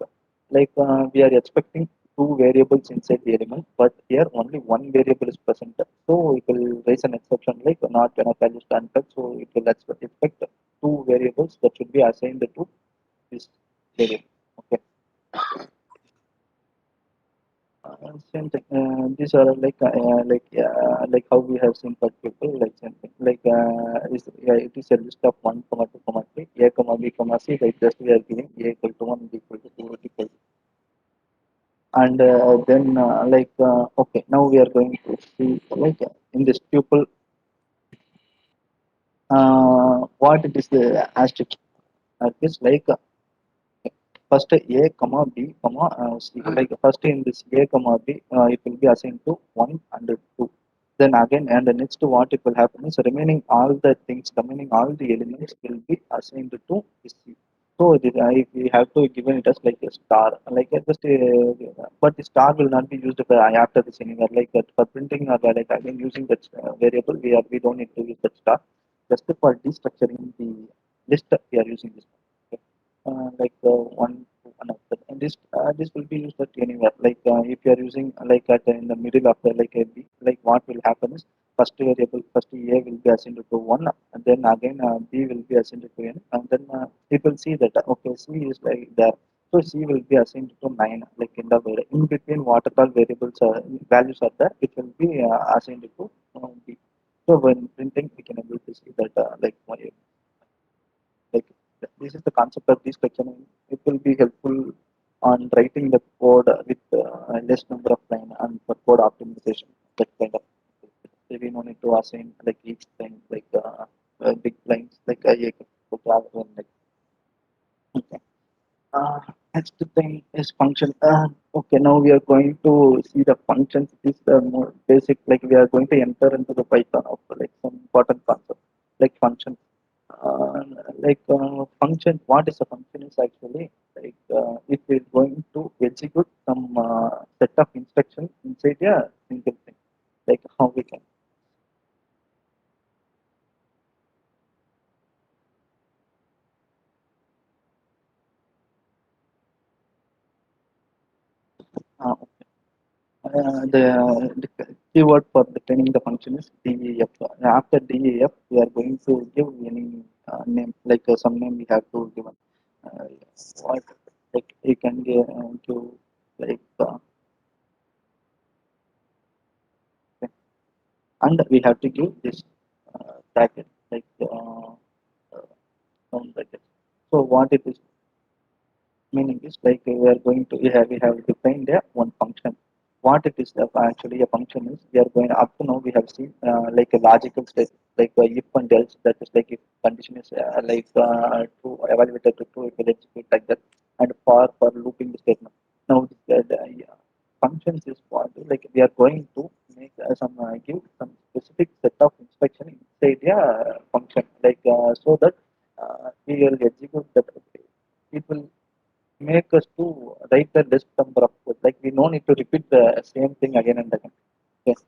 Like we are expecting two variables inside the element, but here only one variable is present. So it will raise an exception like not enough values to unpack. So it will expect two variables that should be assigned to this variable. Okay. Same thing. These are like how we have seen for people like same thing. Like it is a list of 1, 2, 3, a comma b comma c. Like just we are giving a equal to 1, b equal to 2, equal to, and then okay, now we are going to see like in this tuple what it is the asterisk. Is like first a comma b comma c, like first in this a comma b it will be assigned to 1 and 2. Then again and the next what it will happen is remaining all the elements will be assigned to this c. So if we have to given it as like a star, like just but the star will not be used for, after this anywhere, like that for printing or like again using that variable we don't need to use that star. Just for destructuring the list we are using this one. Okay. Like one to another. And this will be used at anywhere. Like if you are using like at in the middle of the like a b, like what will happen is first variable first a will be assigned to 1, and then again b will be assigned to n, and then it will see that okay c is like there. So C will be assigned to 9, like in the in between what all variables values are there, it will be assigned to B. So when printing, we can able to see that like this is the concept of this questioning. It will be helpful on writing the code with less number of line and for code optimization. That kind of so we no need to assign like each thing like big lines like like okay. Uh, Next thing is function. Okay, now we are going to see the functions. This is the more basic. Like we are going to enter into the Python of like some important concept, like function. Uh, function. What is a function? Is actually like if we're going to execute some set of instructions inside a single thing. Like how we can. Uh, the keyword for defining the function is def. After def, we are going to give any name, like some name we have to give. Uh, what like you can give like and we have to give this bracket like bracket. So what it is meaning is like we have defined a one function. What it is actually a function is we are going up to now we have seen like a logical state like if and else, that is like if condition is true evaluated to true, it will execute like that, and for looping the statement. Now yeah, functions is what like we are going to make some give some specific set of instruction inside a function like so that we will execute that. It will make us to write the list number of code. Like we no need to repeat the same thing again and again. Okay.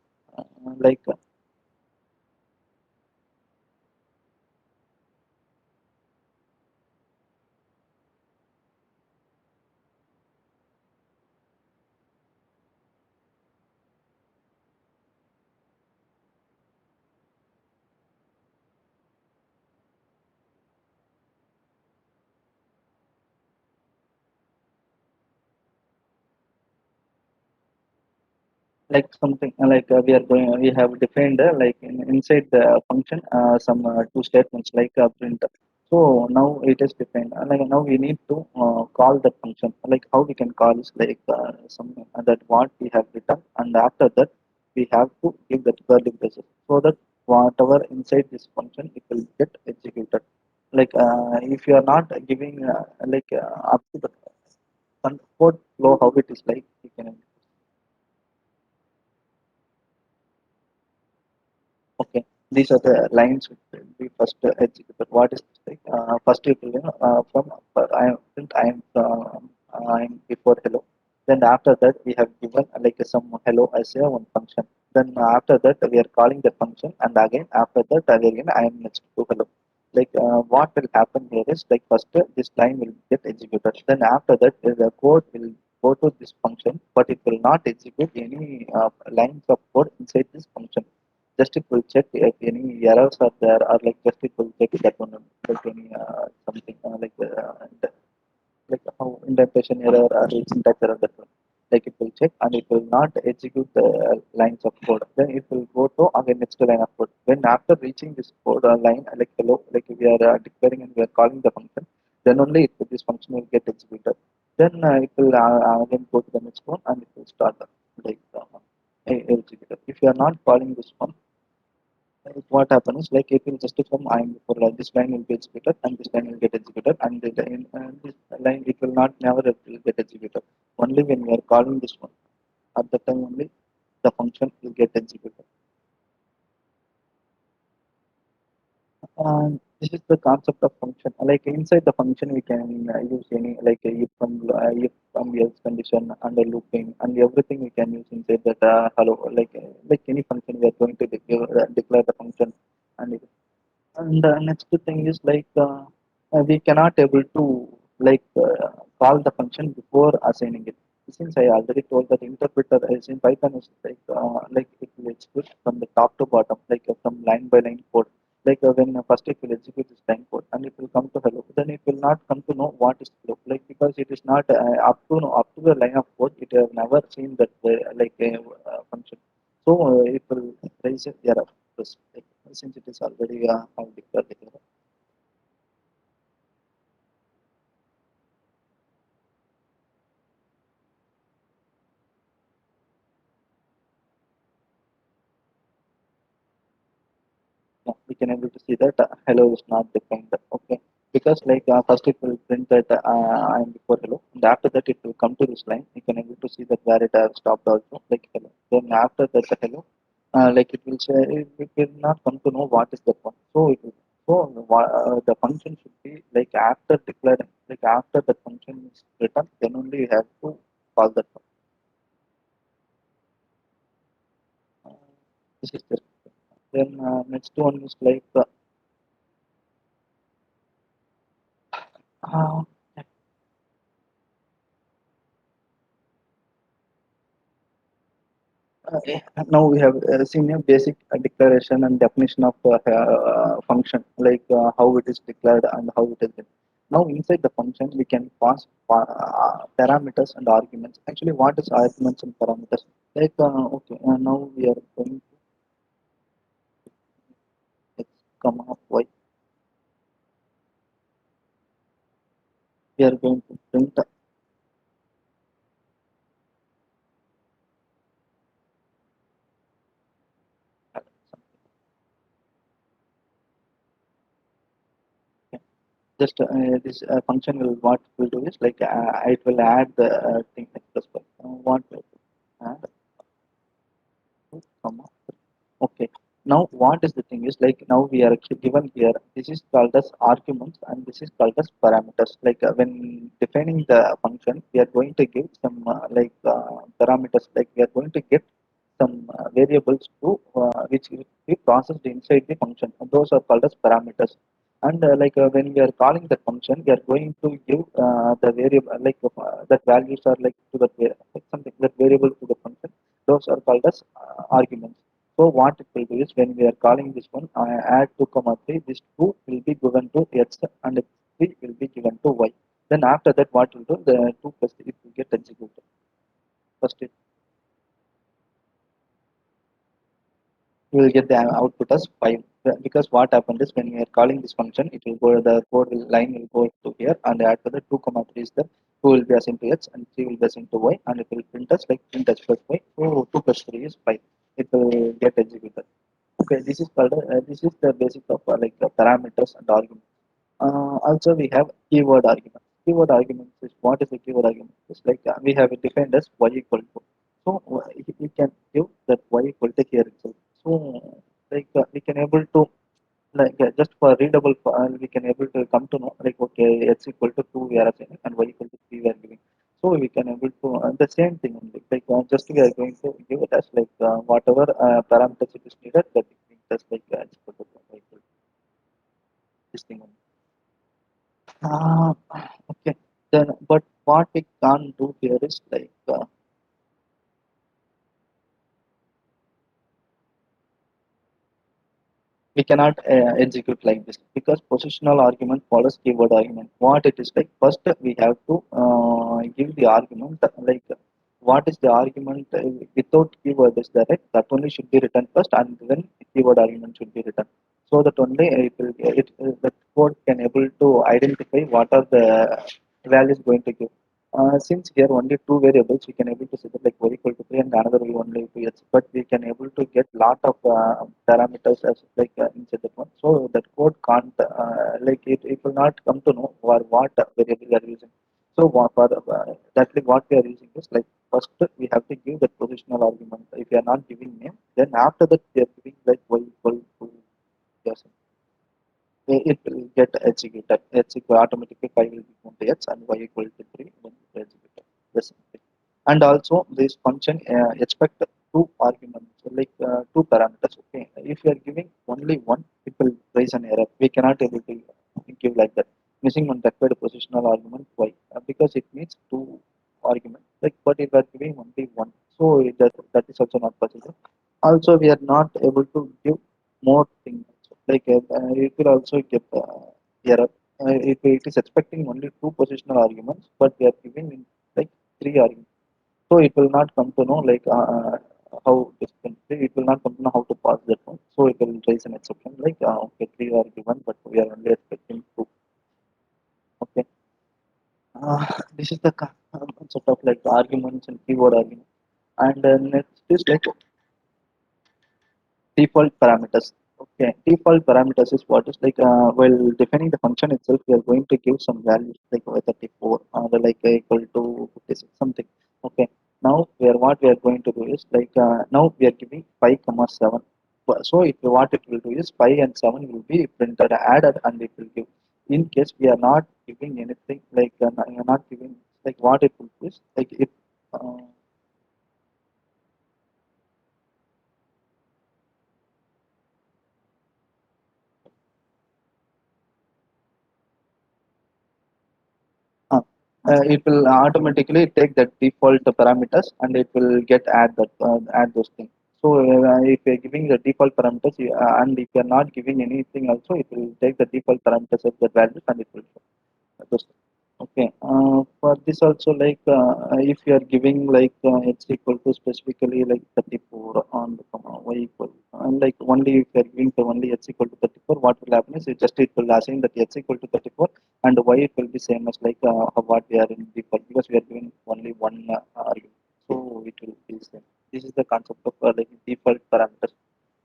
Like something we are going we have defined inside the function some two statements like print. So now it is defined like now we need to call the function. Like how we can call is like some that what we have written, and after that we have to give that curly braces so that whatever inside this function it will get executed. Like if you are not giving up to the code flow how it is like you can. Okay, these are the lines which will be first executed. What is this like? First, it will from I am before hello. Then after that, we have given some hello as a one function. Then after that, we are calling the function, and again after that, again I am next to hello. Like what will happen here is like first this line will get executed. Then after that, the code will go to this function, but it will not execute any lines of code inside this function. Just it will check if any errors are there, or like just it will check that one, like any something like how indentation error or syntax error, that one. Like it will check and it will not execute the lines of code. Then it will go to again next line of code. When after reaching this code line like hello, like we are declaring and we are calling the function, then only this function will get executed. Then it will again go to the next one and it will start like executed. If you are not calling this one, what happens like it will just come I'm for this line will be executed and this line will get executed, and this line it will not never it will get executed. Only when we are calling this one, at the time only the function will get executed. This is the concept of function. Like inside the function, we can use any like if from else condition and a looping and everything we can use inside that. Hello, like any function we are going to declare the function, and next thing is we cannot able to call the function before assigning it. Since I already told that interpreter is in Python is like it will execute from the top to bottom, from line by line code. When first it will execute this line code and it will come to hello, then it will not come to know what is hello, because it is not up to the line of code, it have never seen that function. So it will raise a error, since it is already have declared the error. Yeah, we can able to see that hello is not defined. Okay, because first it will print that I am before hello, and after that it will come to this line. You can able to see that where it has stopped also, like hello. Then after that the hello, it will say it will not come to know what is that one. So it will, so the function should be after declaring, after the function is written, then only you have to call that one. This is the then next one is uh, now we have seen a basic declaration and definition of function, how it is declared and how it is done. Now inside the function we can pass parameters and arguments. Actually, what is arguments and parameters? Okay, now we are going to x comma y. We are going to print just this function will what will do is it will add the thing x plus y. What will add comma. Okay. Now, what is the thing is now we are given here. This is called as arguments, and this is called as parameters. When defining the function, we are going to give some parameters. We are going to get some variables to which will be processed inside the function. And those are called as parameters. And when we are calling the function, we are going to give the variable that values are to the something that variable to the function. Those are called as arguments. So what it will do is when we are calling this one, add 2 comma 3, this 2 will be given to x and 3 will be given to y. Then after that, what will do? The 2 plus 3 will get executed. First, you will get the output as 5. Because what happened is when we are calling this function, it will go, the code will, line will go to here, and after the 2 comma 3 is the 2 will be assigned to x and 3 will be assigned to y, and it will print us print x plus y. So 2 plus 3 is 5. It will get executed. Okay, this is called this is the basic of parameters and arguments. Also, we have keyword arguments. Keyword arguments is what is a keyword argument? It's we have it defined as y equal to. So we can give that y equal to here itself. So we can able to just for readable, we can able to come to know okay, x equal to 2 we are assigning and y equal to 3 we are giving. So we can able to the same thing only. Just we are going to give it as whatever parameters it is needed, that it means just x equal to y equal to this thing only. Okay. Then, but what we can't do here is we cannot execute like this because positional argument follows keyword argument. What it is first we have to give the argument what is the argument without keyword is there, right? That only should be written first, and then the keyword argument should be written. So that only the code can able to identify what are the values going to give. Since here only two variables, we can able to say that y equal to 3 and another will only to h, but we can able to get lot of parameters as inside that one. So that code can't it will not come to know for what variable we are using. So for that what we are using is first we have to give the positional argument. If we are not giving name, then after that we are giving y equal to yes, it will get executed. X equal automatically 5 will become to x and y equal to 3 when it will execute. Yes. And also this function expect two arguments, two parameters. Okay, if you are giving only one, it will raise an error. We cannot able to give like that. Missing one required positional argument y because it needs two arguments. But if we are giving only one, so that is also not possible. Also, we are not able to give more things. Like it will also get error. It is expecting only two positional arguments, but we are giving in like three arguments. So it will not come to know like how this can it will not come to know how to pass that one. So it will raise an exception like okay, three are given, but we are only expecting two. Okay. This is the concept of like arguments and keyword argument. And next is like default parameters. Okay, default parameters is what is like while defining the function itself, we are going to give some values like 34 or like equal to 56 something. Okay, now what we are going to do is like now we are giving 5 comma 7. So if what it will do is 5 and 7 will be printed added and it will give. In case we are not giving anything like not giving like what it will do is like it. Uh, Uh, it will automatically take the default parameters and it will get add those things. So if you're giving the default parameters and if you're not giving anything also, it will take the default parameters of the values and it will show those. Okay. For this also, like if you are giving like x equal to specifically like 34 on the comma y equal, and like only if you are giving the only x equal to 34, what will happen is it will assign that x equal to 34 and y it will be same as like what we are in default because we are giving only one argument, so it will be same. This is the concept of like default parameters.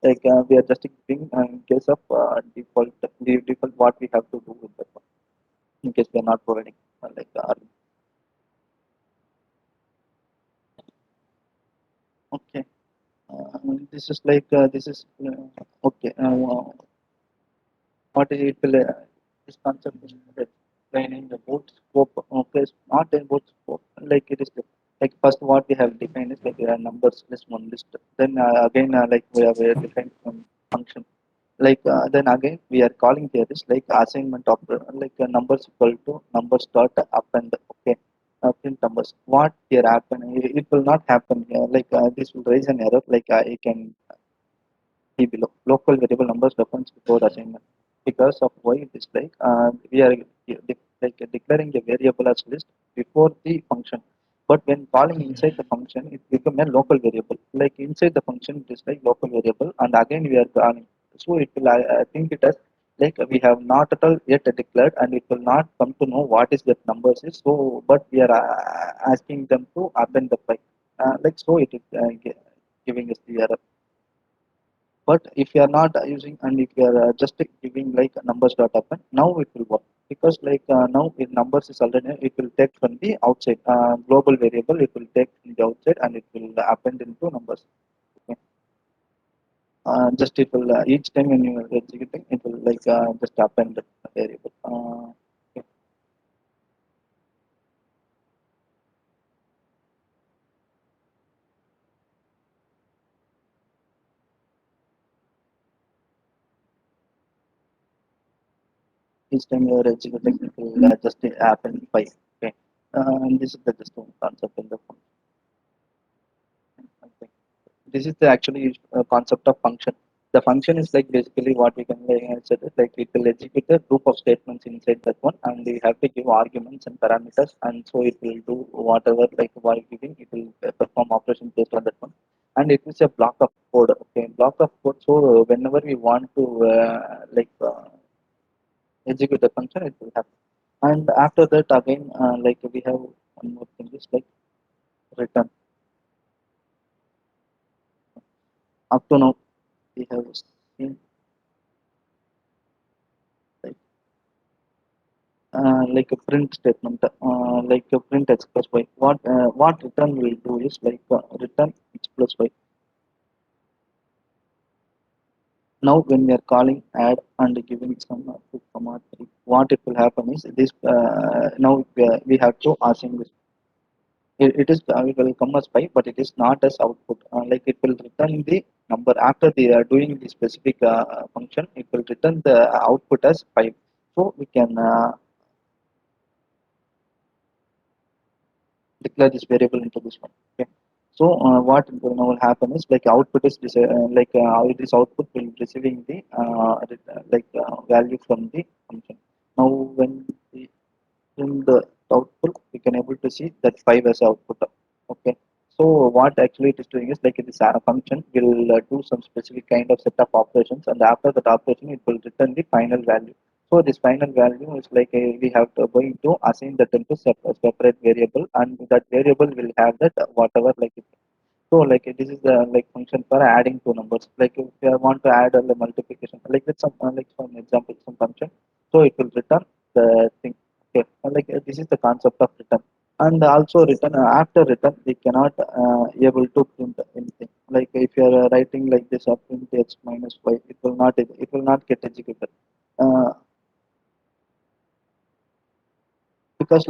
Like we are just giving in case of default what we have to do with that one in case we are not providing like the argument. Okay. This is like this is okay. What it will this concept is explaining about scope. Okay, it's not about scope. Like it is like first what we have defined is like numbers list one list. Then again like we have defined one function. Like then again we are calling here is like assignment of like numbers equal to numbers dot append. Okay. Print numbers. What here happen? It will not happen here. Like this will raise an error. Like it can be below local variable numbers reference before assignment. Because of why it is like we are like declaring a variable as list before the function. But when calling inside the function, it becomes a local variable. Like inside the function, it is like local variable, and again we are calling. So it will I think it as like we have not at all yet declared, and it will not come to know what is that numbers is. So, but we are asking them to append the file. Like so, it is giving us the error. But if you are not using and if you are just giving like numbers dot append, now it will work because like now in numbers is already it will take from the outside global variable. It will take from the outside and it will append into numbers. Okay. Just it will each time when you are executing, it will like just append the variable. Okay. Each time you are executing, it will just append by. Okay. And this is the just one concept in the function. Okay. This is the actually concept of function. The function is like basically what we can say that like it will execute a group of statements inside that one, and we have to give arguments and parameters, and so it will do whatever like while giving it will perform operations based on that one, and it is a block of code. Okay, block of code. So whenever we want to execute the function, it will happen. And after that again, like we have one more thing is like return. Up to now, we have seen like like a print statement, like a print x plus y. What return will do is like return x plus y. Now when we are calling add and giving some 2 comma 3, what it will happen is this now we have to assign this. It will come as 5, but it is not as output. Like it will return the number after the doing the specific function. It will return the output as 5. So we can declare this variable into this one. Okay. So what will now happen is like output is this, like this output will receiving the value from the function. Now when we in the output, we can able to see that 5 as output. Okay. So what actually it is doing is like this function will do some specific kind of set of operations, and after that operation, it will return the final value. So this final value is like we have to going to assign that into separate variable, and that variable will have that whatever like it. So like this is the like function for adding two numbers. Like if you want to add a multiplication, like with some like some example, some function, so it will return the thing. Okay, this is the concept of return, and also return after return we cannot able to print anything. Like if you are writing like this, print x minus y, it will not get executed. Uh, because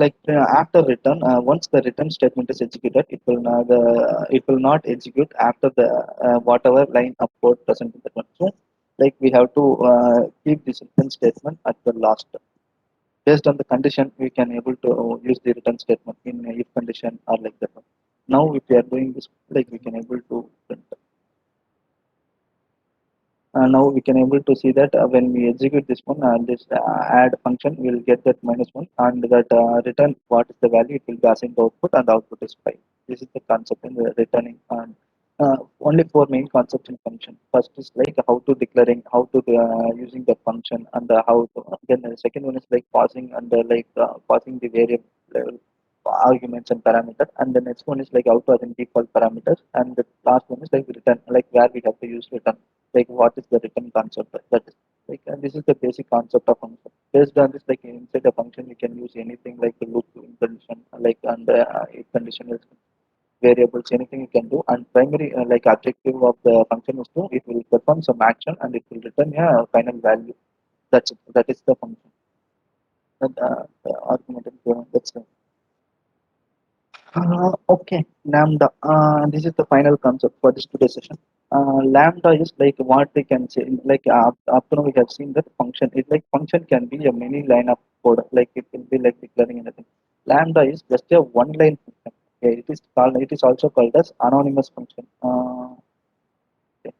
after return once the return statement is executed, it will not execute after the whatever line of code present in the one. So like we have to keep this return statement at the last. Based on the condition, we can able to use the return statement in if condition or like that one. Now if we are doing this, like we can able to print. Now we can able to see that when we execute this one, this add function will get that -1, and that return what is the value, it will be assigned the output, and the output is 5. This is the concept in the returning. And only four main concepts in function. First is like how to declaring, how to using the function, and how to, then the second one is like passing, and passing the variable arguments and parameters, and the next one is like how to assign default parameters, and the last one is like return, like where we have to use return, like what is the return concept. That is this is the basic concept of function. Based on this, like inside the function you can use anything like the loop in condition, and if condition is variables, anything you can do, and primary objective of the function is to it will perform some action and it will return a final value. That's it. That is the function. And, the argument that's it. Okay, lambda. This is the final concept for this today's session. Lambda is like what we can say. Like up to now we have seen that function. It like function can be a many line of code. Like it will be like declaring anything. Lambda is just a one line function. Okay, it is called. It is also called as anonymous function. Okay.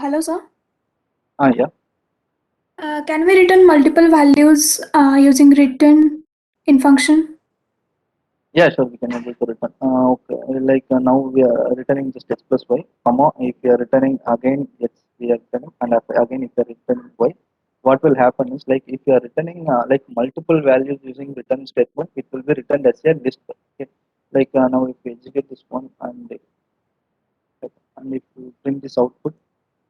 Hello, sir. Yeah. Can we return multiple values using return in function? Yeah, sure, we can able to return. Okay, now we are returning just x plus y, comma. If we are returning again x, we are returning, and again if we are returning y, what will happen is like if you are returning like multiple values using return statement, it will be returned as a list. Okay, now if we execute this one, and if we bring this output,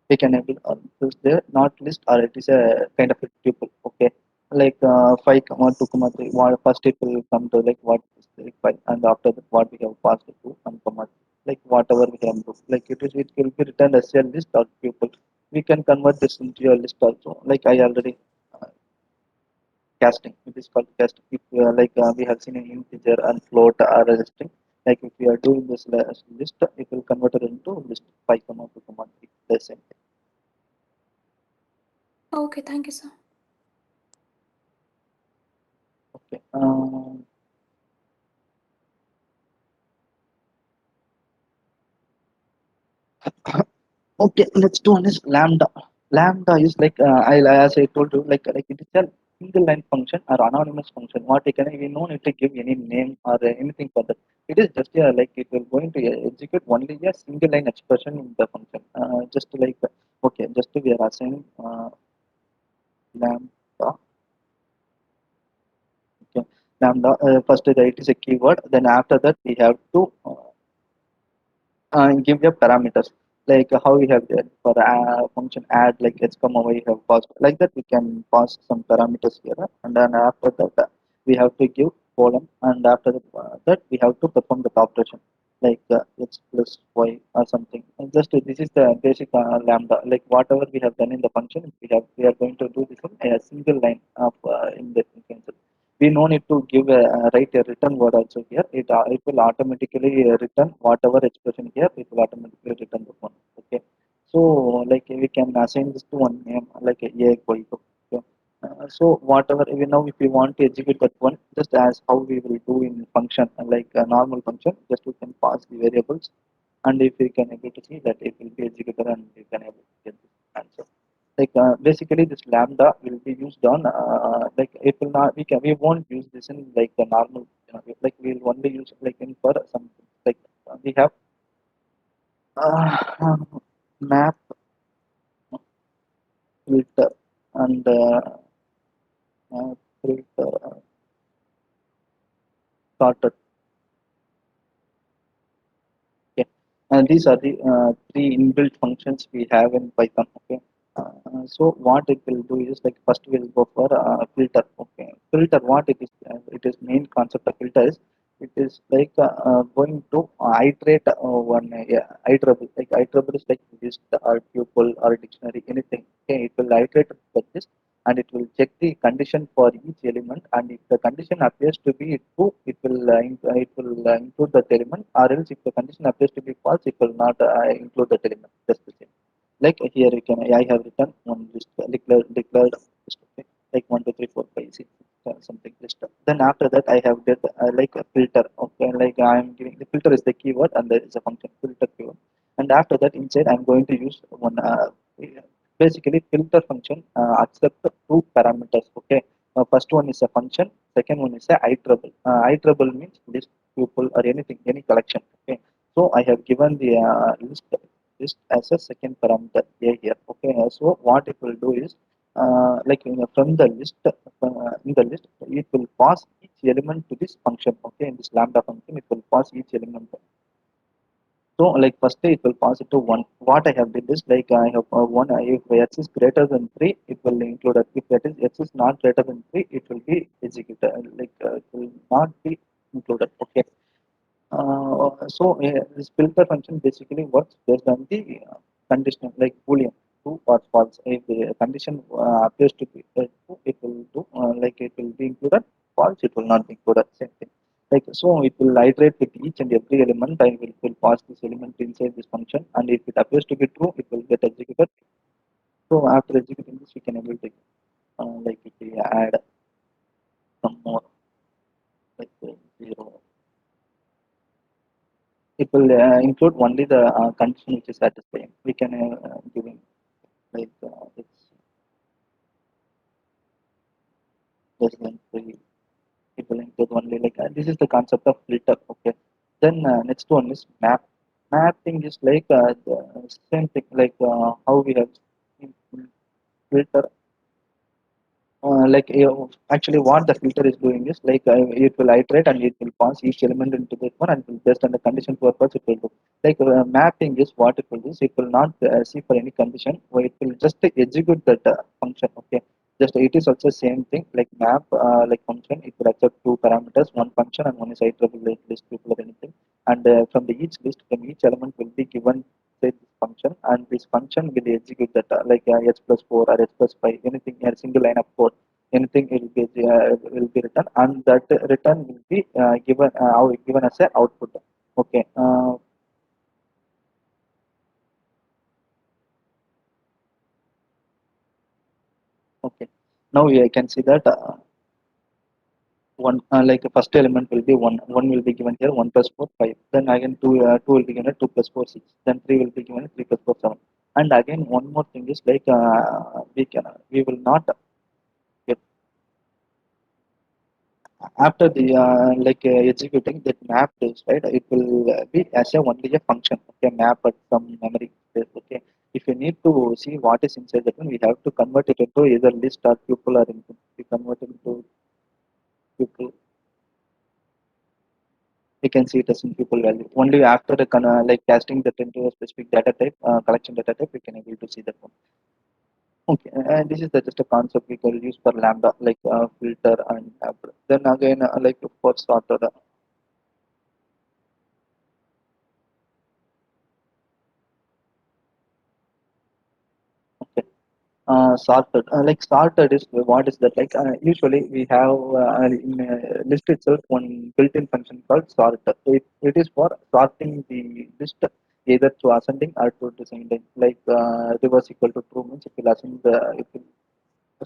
we can able use the not list, or it is a kind of a tuple. Okay, 5 comma 2 comma 3, first it will come to like what is the 5, and after that what we have passed to 1 comma 3. Like whatever we have do, like it will be returned as a list or tuple. We can convert this into a list also, like I already uh, casting. It is called casting. If we have seen an integer and float are a string, like if we are doing this list, it will convert it into list 5 comma 2 comma 3, the same thing. Okay, thank you, sir. Okay. Okay, let's do one is lambda. Lambda is like as I told you, like it is a single line function or anonymous function. What we can we no need to give any name or anything for that. It is just like it will going to execute only a single line expression in the function. Just like okay, just we are assigning lambda. Okay, lambda. First it is a keyword. Then after that we have to give your parameters, like how we have there for function add, like h comma y have passed, like that we can pass some parameters here, and then after that we have to give column, and after that we have to perform the operation like x plus y or something. And just this is the basic lambda, like whatever we have done in the function, we are going to do this in a single line of in the function. We no need to give write a return word also here. It will automatically return whatever expression here. It will automatically return the one. Okay. So like we can assign this to one name like a equal to. Okay. So whatever we now if we want to execute that one, just as how we will do in function like a normal function, just we can pass the variables, and if we can able to see that it will be executed and we can able to get this answer. Like basically this lambda will be used on like it will not we won't use this in like the normal like we'll only use it like in for something like we have uh, map filter and filter sorted. Okay. And these are the three inbuilt functions we have in Python. Okay. So what it will do is like first we'll go for filter. Okay. Filter what it is main concept of filter is it is like going to iterate one iterable like iterable is like list or tuple or dictionary anything. Okay. It will iterate like this and it will check the condition for each element and if the condition appears to be true it will include that element or else if the condition appears to be false it will not include that element just the same like here you can I have written one list declared list okay like 1 2 3 4 5 6 something list then after that I have did like a filter okay like I am giving the filter is the keyword and there is a function filter keyword and after that inside I'm going to use one basically filter function accept two parameters okay first one is a function second one is a iterable iterable means list tuple or anything any collection okay so I have given the list as a second parameter a here okay so what it will do is like from the list in the list it will pass each element to this function okay in this lambda function it will pass each element so like first it will pass it to one. What I have did is like I have one if x is greater than three, it will include it. If that is x is not greater than three, it will be executed. Like it will not be included. Okay. So this filter function basically works based on the condition like boolean true or false. If the condition appears to be true, it will do like it will be included. False, it will not be included. Same thing. Like so, it will iterate with each and every element. I will pass this element inside this function, and if it appears to be true, it will get executed. So after executing this, we can able to like if we add some more like zero it will include only the condition which is satisfying. We can give in like it's less than three. It will include only like this is the concept of filter. Okay. Then next one is map. Mapping is like the same thing like how we have filter like actually what the filter is doing is like it will iterate and it will pass each element into that one and will based on the condition purpose it will do like mapping is what it will do is it will not see for any condition or it will just execute that function okay just it is also same thing like map like function it will accept two parameters one function and one is iterable like list people or anything and from the each list from each element will be given say this function and this function will execute that like h plus 4 or h plus 5 anything a single line of code anything will be written and that return will be given as a output okay okay now I can see that one like first element will be one will be given here 1 plus 4 5 then again two will be given 2 plus 4 6 then 3 will be given 3 plus 4 7 and again one more thing is like we will not get after the like executing that map is right it will be as a only a function okay map at some memory space okay if you need to see what is inside that one we have to convert it into either list or tuple or anything we convert it into tuple we can see it as in tuple value only after the like casting that into a specific data type collection data type we can able to see that one okay and this is just a concept we can use for lambda like filter and then again like for sorted okay sorted like sorted is what is that like usually we have in list itself one built-in function called sort it is for sorting the list either to ascending or to descending like reverse equal to true means it will ascend it will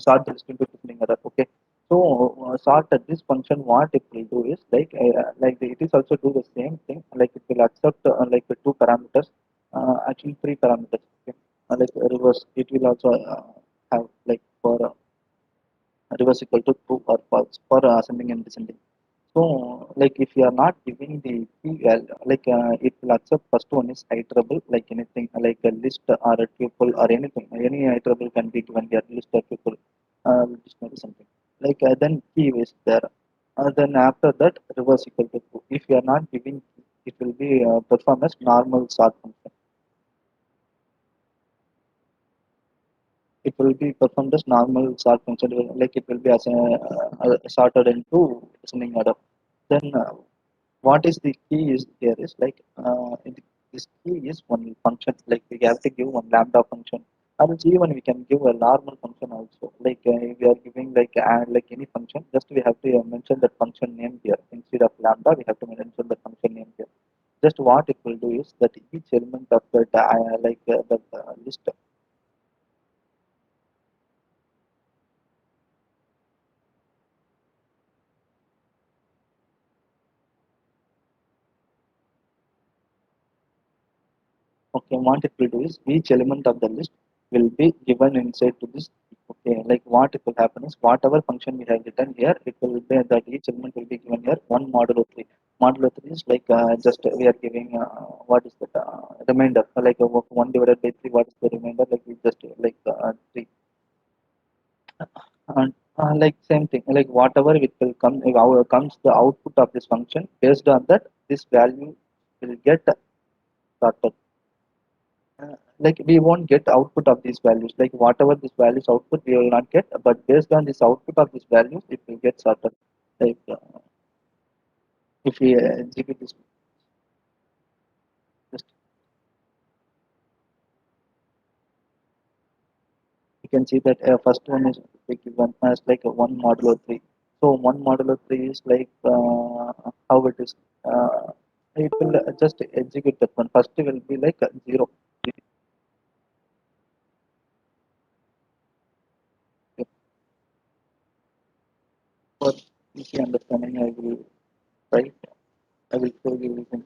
sort the list into descending order okay So sort at this function, what it will do is it is also do the same thing. Like it will accept like the two parameters, actually three parameters. Okay? Like reverse, it will also have like for reverse equal to true or false for ascending and descending. So, like if you are not giving the key value, it will accept first one is iterable, like anything, like a list or a tuple or anything. Any iterable can be given here, list or tuple, dictionary something. Then key is there. Then after that, reverse equal to true. If you are not giving key, it will be perform as normal sort function. It will be performed as normal sort function, like it will be as sorted into descending order. Then what is the key is here is this key is one function, like we have to give one lambda function, or else even we can give a normal function also, if we are giving like any function, just we have to mention that function name here instead of lambda, we have to mention the function name here. Just what it will do is that each element of that list. Okay, what it will do is each element of the list will be given inside to this. Okay, like what it will happen is whatever function we have written here, it will be that each element will be given here one modulo 3. Modulo 3 is just we are giving what is that remainder, of 1 divided by 3, what is the remainder, like we just 3. And like same thing, like whatever it will come, if our comes the output of this function, based on that, this value will get sorted. Like we won't get output of these values, like whatever this values output we will not get, but based on this output of these values it will get sorted. If we execute this, just you can see that first one is given as like a 1 modulo 3. So 1 modulo 3 is how it is, it will just execute that one. First it will be like 0. For easy understanding, I will write, I will show you using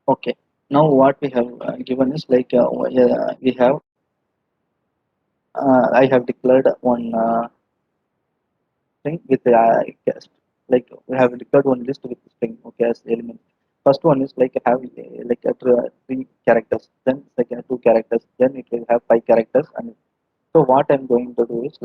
okay. Now what we have given is we have I have declared one string with cast. Like we have declared one list with string, okay, as element. First one is have three characters, then second two characters, then it will have five characters, and so what I'm going to do is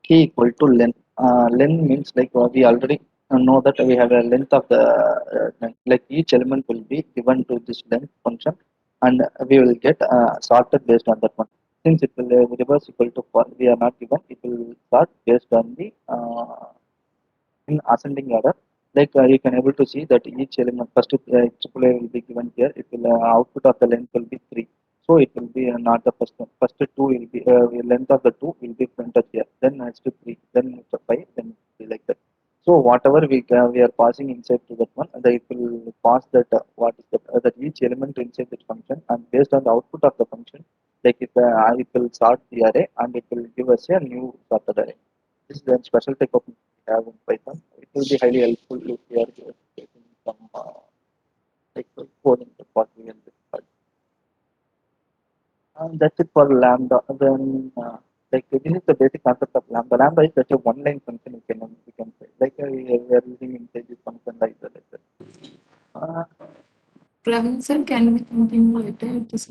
key equal to length. Length means we already know that we have a length of the like each element will be given to this length function, and we will get sorted based on that one. Since it will reverse equal to for we are not given, it will sort based on the in ascending order. You can able to see that each element first AAA will be given here. It will output of the length will be 3. So it will be not the first one. First two will be length of the two will be printed here. Then next to 3. Then next to 5. Then it will be like that. So whatever we are passing inside to that one, it will pass that what is that each element inside that function, and based on the output of the function, it will sort the array and it will give us a new sorted array. This is the special type of we have in Python. It will be highly helpful if we are getting some coding what we will do. And that's it for lambda. Then this is the basic concept of lambda. Lambda is such a one-line function we can say. We are using inside this function like that. Praveen sir, can we continue later? It is